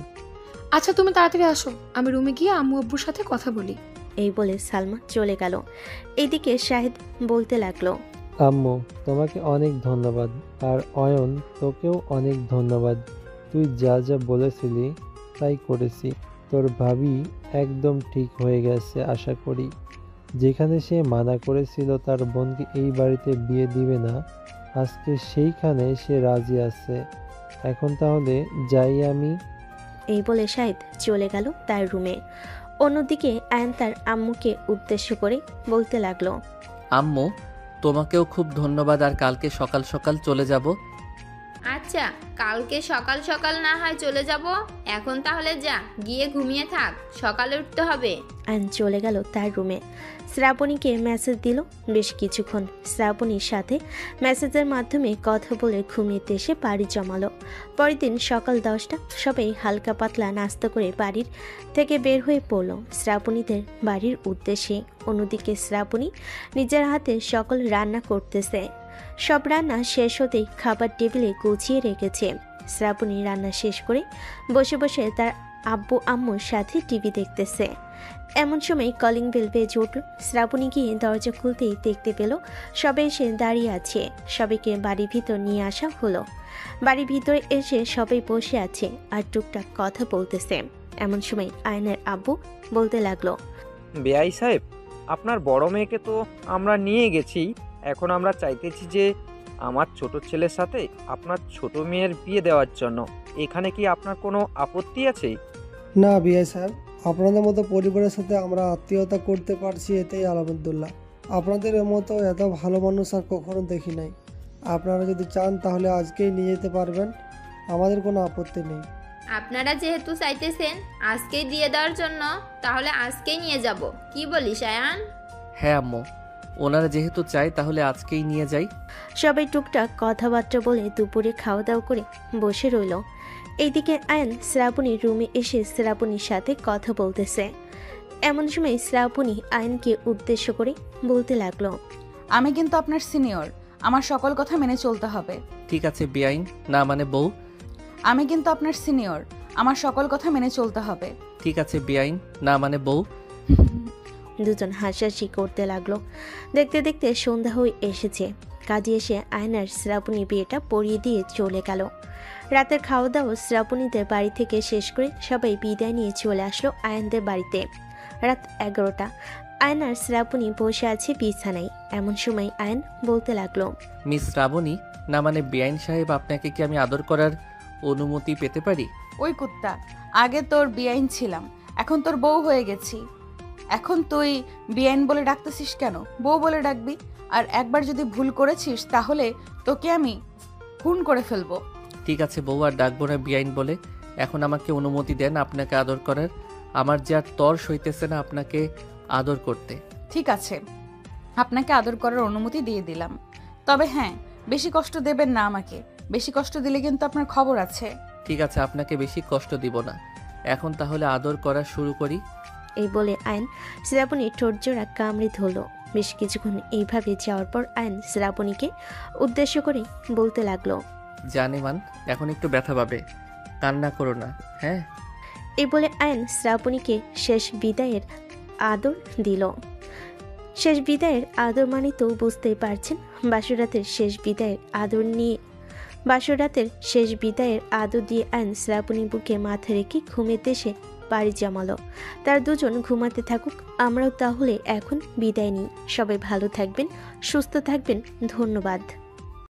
Speaker 5: আচ্ছা তুমি তাড়াতাড়ি আসো, আমি রুমে গিয়ে আম্মু আব্বুর সাথে কথা বলি।
Speaker 3: এই বলে সালমা চলে গেল। এইদিকে শাহিদ বলতে লাগলো,
Speaker 18: আম্মু তোমাকে অনেক ধন্যবাদ, আর অয়ন তোকেও অনেক ধন্যবাদ। তুই যা যা বলেছিলি তাই করেছি। তোর ভাবি একদম ঠিক হয়ে গেছে আশা করি। যেখানে সে মানা করেছিল তার বোনকে এই বাড়িতে বিয়ে দিবে না, আজকে সেইখানে সে রাজি আছে। এখন তাহলে যাই আমি।
Speaker 3: এই বলে শাহিদ চলে গেল তার রুমে। অন্যদিকে আয়ান তার আম্মুকে উদ্দেশ্য করে বলতে লাগলো,
Speaker 2: আম্মু তোমাকেও খুব ধন্যবাদ, আর কালকে সকাল সকাল চলে যাব।
Speaker 4: আচ্ছা, কালকে সকাল সকাল না হয় চলে যাব। এখন তাহলে যা, গিয়ে ঘুমিয়ে থাক, সকালে উঠতে হবে।
Speaker 3: আয়ান চলে গেল তার রুমে। শ্রাবণীকে মেসেজ দিল। বেশ কিছুক্ষণ শ্রাবণীর সাথে মেসেজের মাধ্যমে কথা বলে ঘুমিয়ে এসে বাড়ি জমালো। পরের দিন সকাল 10টা, সবাই হালকা পাতলা নাস্তা করে বাড়ির থেকে বের হয়ে পড়ল শ্রাবণীদের বাড়ির উদ্দেশ্যে। অন্যদিকে শ্রাবণী নিজের হাতে সকল রান্না করতেছে। সব রান্না শেষ হতেই খাবার টেবিলে গুছিয়ে রেখেছে। শ্রাবণী রান্না শেষ করে বসে বসে তার আব্বু আম্মুর সাথে টিভি দেখতেছে। এমন সময় কলিং বেল বেজে উঠল। শ্রাবণী গিয়ে দরজা খুলতেই দেখতে পেল সবাই এসে দাঁড়িয়ে আছে। সবাইকে বাড়ির ভিতর নিয়ে আসা হলো। বাড়ির ভিতরে এসে সবাই বসে আছে আর টুকটাক কথা বলতেছে। এমন সময় আয়নের আব্বু বলতে লাগলো,
Speaker 9: বেআই সাহেব, আপনার বড় মেয়েকে তো আমরা নিয়ে গেছি, এখন আমরা চাইতেছি যে আমার ছোট ছেলের সাথে আপনার ছোট মেয়ের বিয়ে দেওয়ার জন্য। এখানে কি আপনার কোনো আপত্তি আছে?
Speaker 19: না বিআই সাহেব, আপনাদের মতো পরিবারের সাথে আমরা আত্মীয়তা করতে পারছি, এতেই আলহামদুলিল্লাহ। আপনাদের মতো এত ভালো মানুষ আর কখনো দেখি নাই। আপনারা যদি চান তাহলে আজকেই নিয়ে যেতে পারবেন, আমাদের কোনো আপত্তি নেই।
Speaker 4: আপনারা যেহেতু চাইতেছেন আজকেই দিয়ে দেওয়ার জন্য, তাহলে আজকেই নিয়ে যাব। কি বলিস আয়ান?
Speaker 2: হ্যাঁ আম্মু, ওনারা যেহেতু চাই তাহলে আজকেই নিয়ে যাই।
Speaker 3: সবাই টুকটাক কথাবার্তা বলে দুপুরে খাওয়া দাওয়া করে বসে রইল। এইদিকে আয়ন শ্রাবণীর রুমে এসে শ্রাবণীর সাথে কথা বলতেছে। এমন সময় শ্রাবণী আয়নকে উদ্দেশ্য করে বলতে লাগলো,
Speaker 1: আমি কিন্তু আপনার সিনিয়র, আমার সকল কথা মেনে চলতে হবে।
Speaker 2: ঠিক আছে বেআইন, না মানে বউ।
Speaker 1: আমি কিন্তু আপনার সিনিয়র, আমার সকল কথা মেনে চলতে হবে।
Speaker 2: ঠিক আছে বেআইন, না মানে বউ।
Speaker 3: দুজন হাসাহাসি করতে লাগলো। দেখতে দেখতে সন্ধ্যা হয়ে এসেছে। কাজে এসে আয়নার শ্রাবণী বিয়েটা পরিয়ে দিয়ে চলে গেল। রাতের খাওয়া দাওয়া শ্রাবণীদের বাড়ি থেকে শেষ করে সবাই বিদায় নিয়ে চলে আসলো আয়নদের বাড়িতে। রাত 11টা। আয়নার শ্রাবণী বসে আছে বিছানায়। এমন সময় আয়ন বলতে লাগলো,
Speaker 2: মিস শ্রাবণী, না মানে বেআইন সাহেব, আপনাকে কি আমি আদর করার অনুমতি পেতে পারি?
Speaker 1: ওই কুত্তা, আগে তোর বেআইন ছিলাম, এখন তোর বউ হয়ে গেছি। এখন তুই বেআইন বলে ডাকতেছিস কেন? বউ বলে ডাকবি। আর একবার যদি ভুল করেছিস তাহলে তোকে আমি খুন করে ফেলবো।
Speaker 2: ঠিক আছে বউ, আর ডাকবো না বেআইন বলে। এখন আমাকে অনুমতি দেন আপনাকে আদর করার। আমার যে আর তর সইতেছে না আপনাকে আদর করতে।
Speaker 1: ঠিক আছে, আপনাকে আদর করার অনুমতি দিয়ে দিলাম। তবে হ্যাঁ, বেশি কষ্ট দেবেন না আমাকে। বেশি কষ্ট দিলে কিন্তু আপনার খবর আছে।
Speaker 2: ঠিক আছে, আপনাকে বেশি কষ্ট দিব না। এখন তাহলে আদর করা শুরু করি।
Speaker 3: এই বলে আয়ন শ্রাবণীর ঠোঁট জোড়া কামড়ে ধরল। বেশ কিছুক্ষণ এইভাবে যাওয়ার পর আয়ন শ্রাবণীকে উদ্দেশ্য করে বলতে লাগলো,
Speaker 2: জানে মান, এখন একটু ব্যথা পাবে, কান্না করো না, হ্যাঁ?
Speaker 3: এই বলে আয়ন শ্রাবণীকে শেষ বিদায়ের আদর দিল। শেষ বিদায়ের আদর মানে তো বুঝতেই পারছেন, বাসরাতের শেষ বিদায়ের আদর দিয়ে আয়ন শ্রাবণী বুকে মাথা রেখে ঘুমেতে এসে বাড়ি জমালো। তার দুজন ঘুমাতে থাকুক, আমরাও তাহলে এখন বিদায় নিই। সবাই ভালো থাকবেন, সুস্থ থাকবেন। ধন্যবাদ।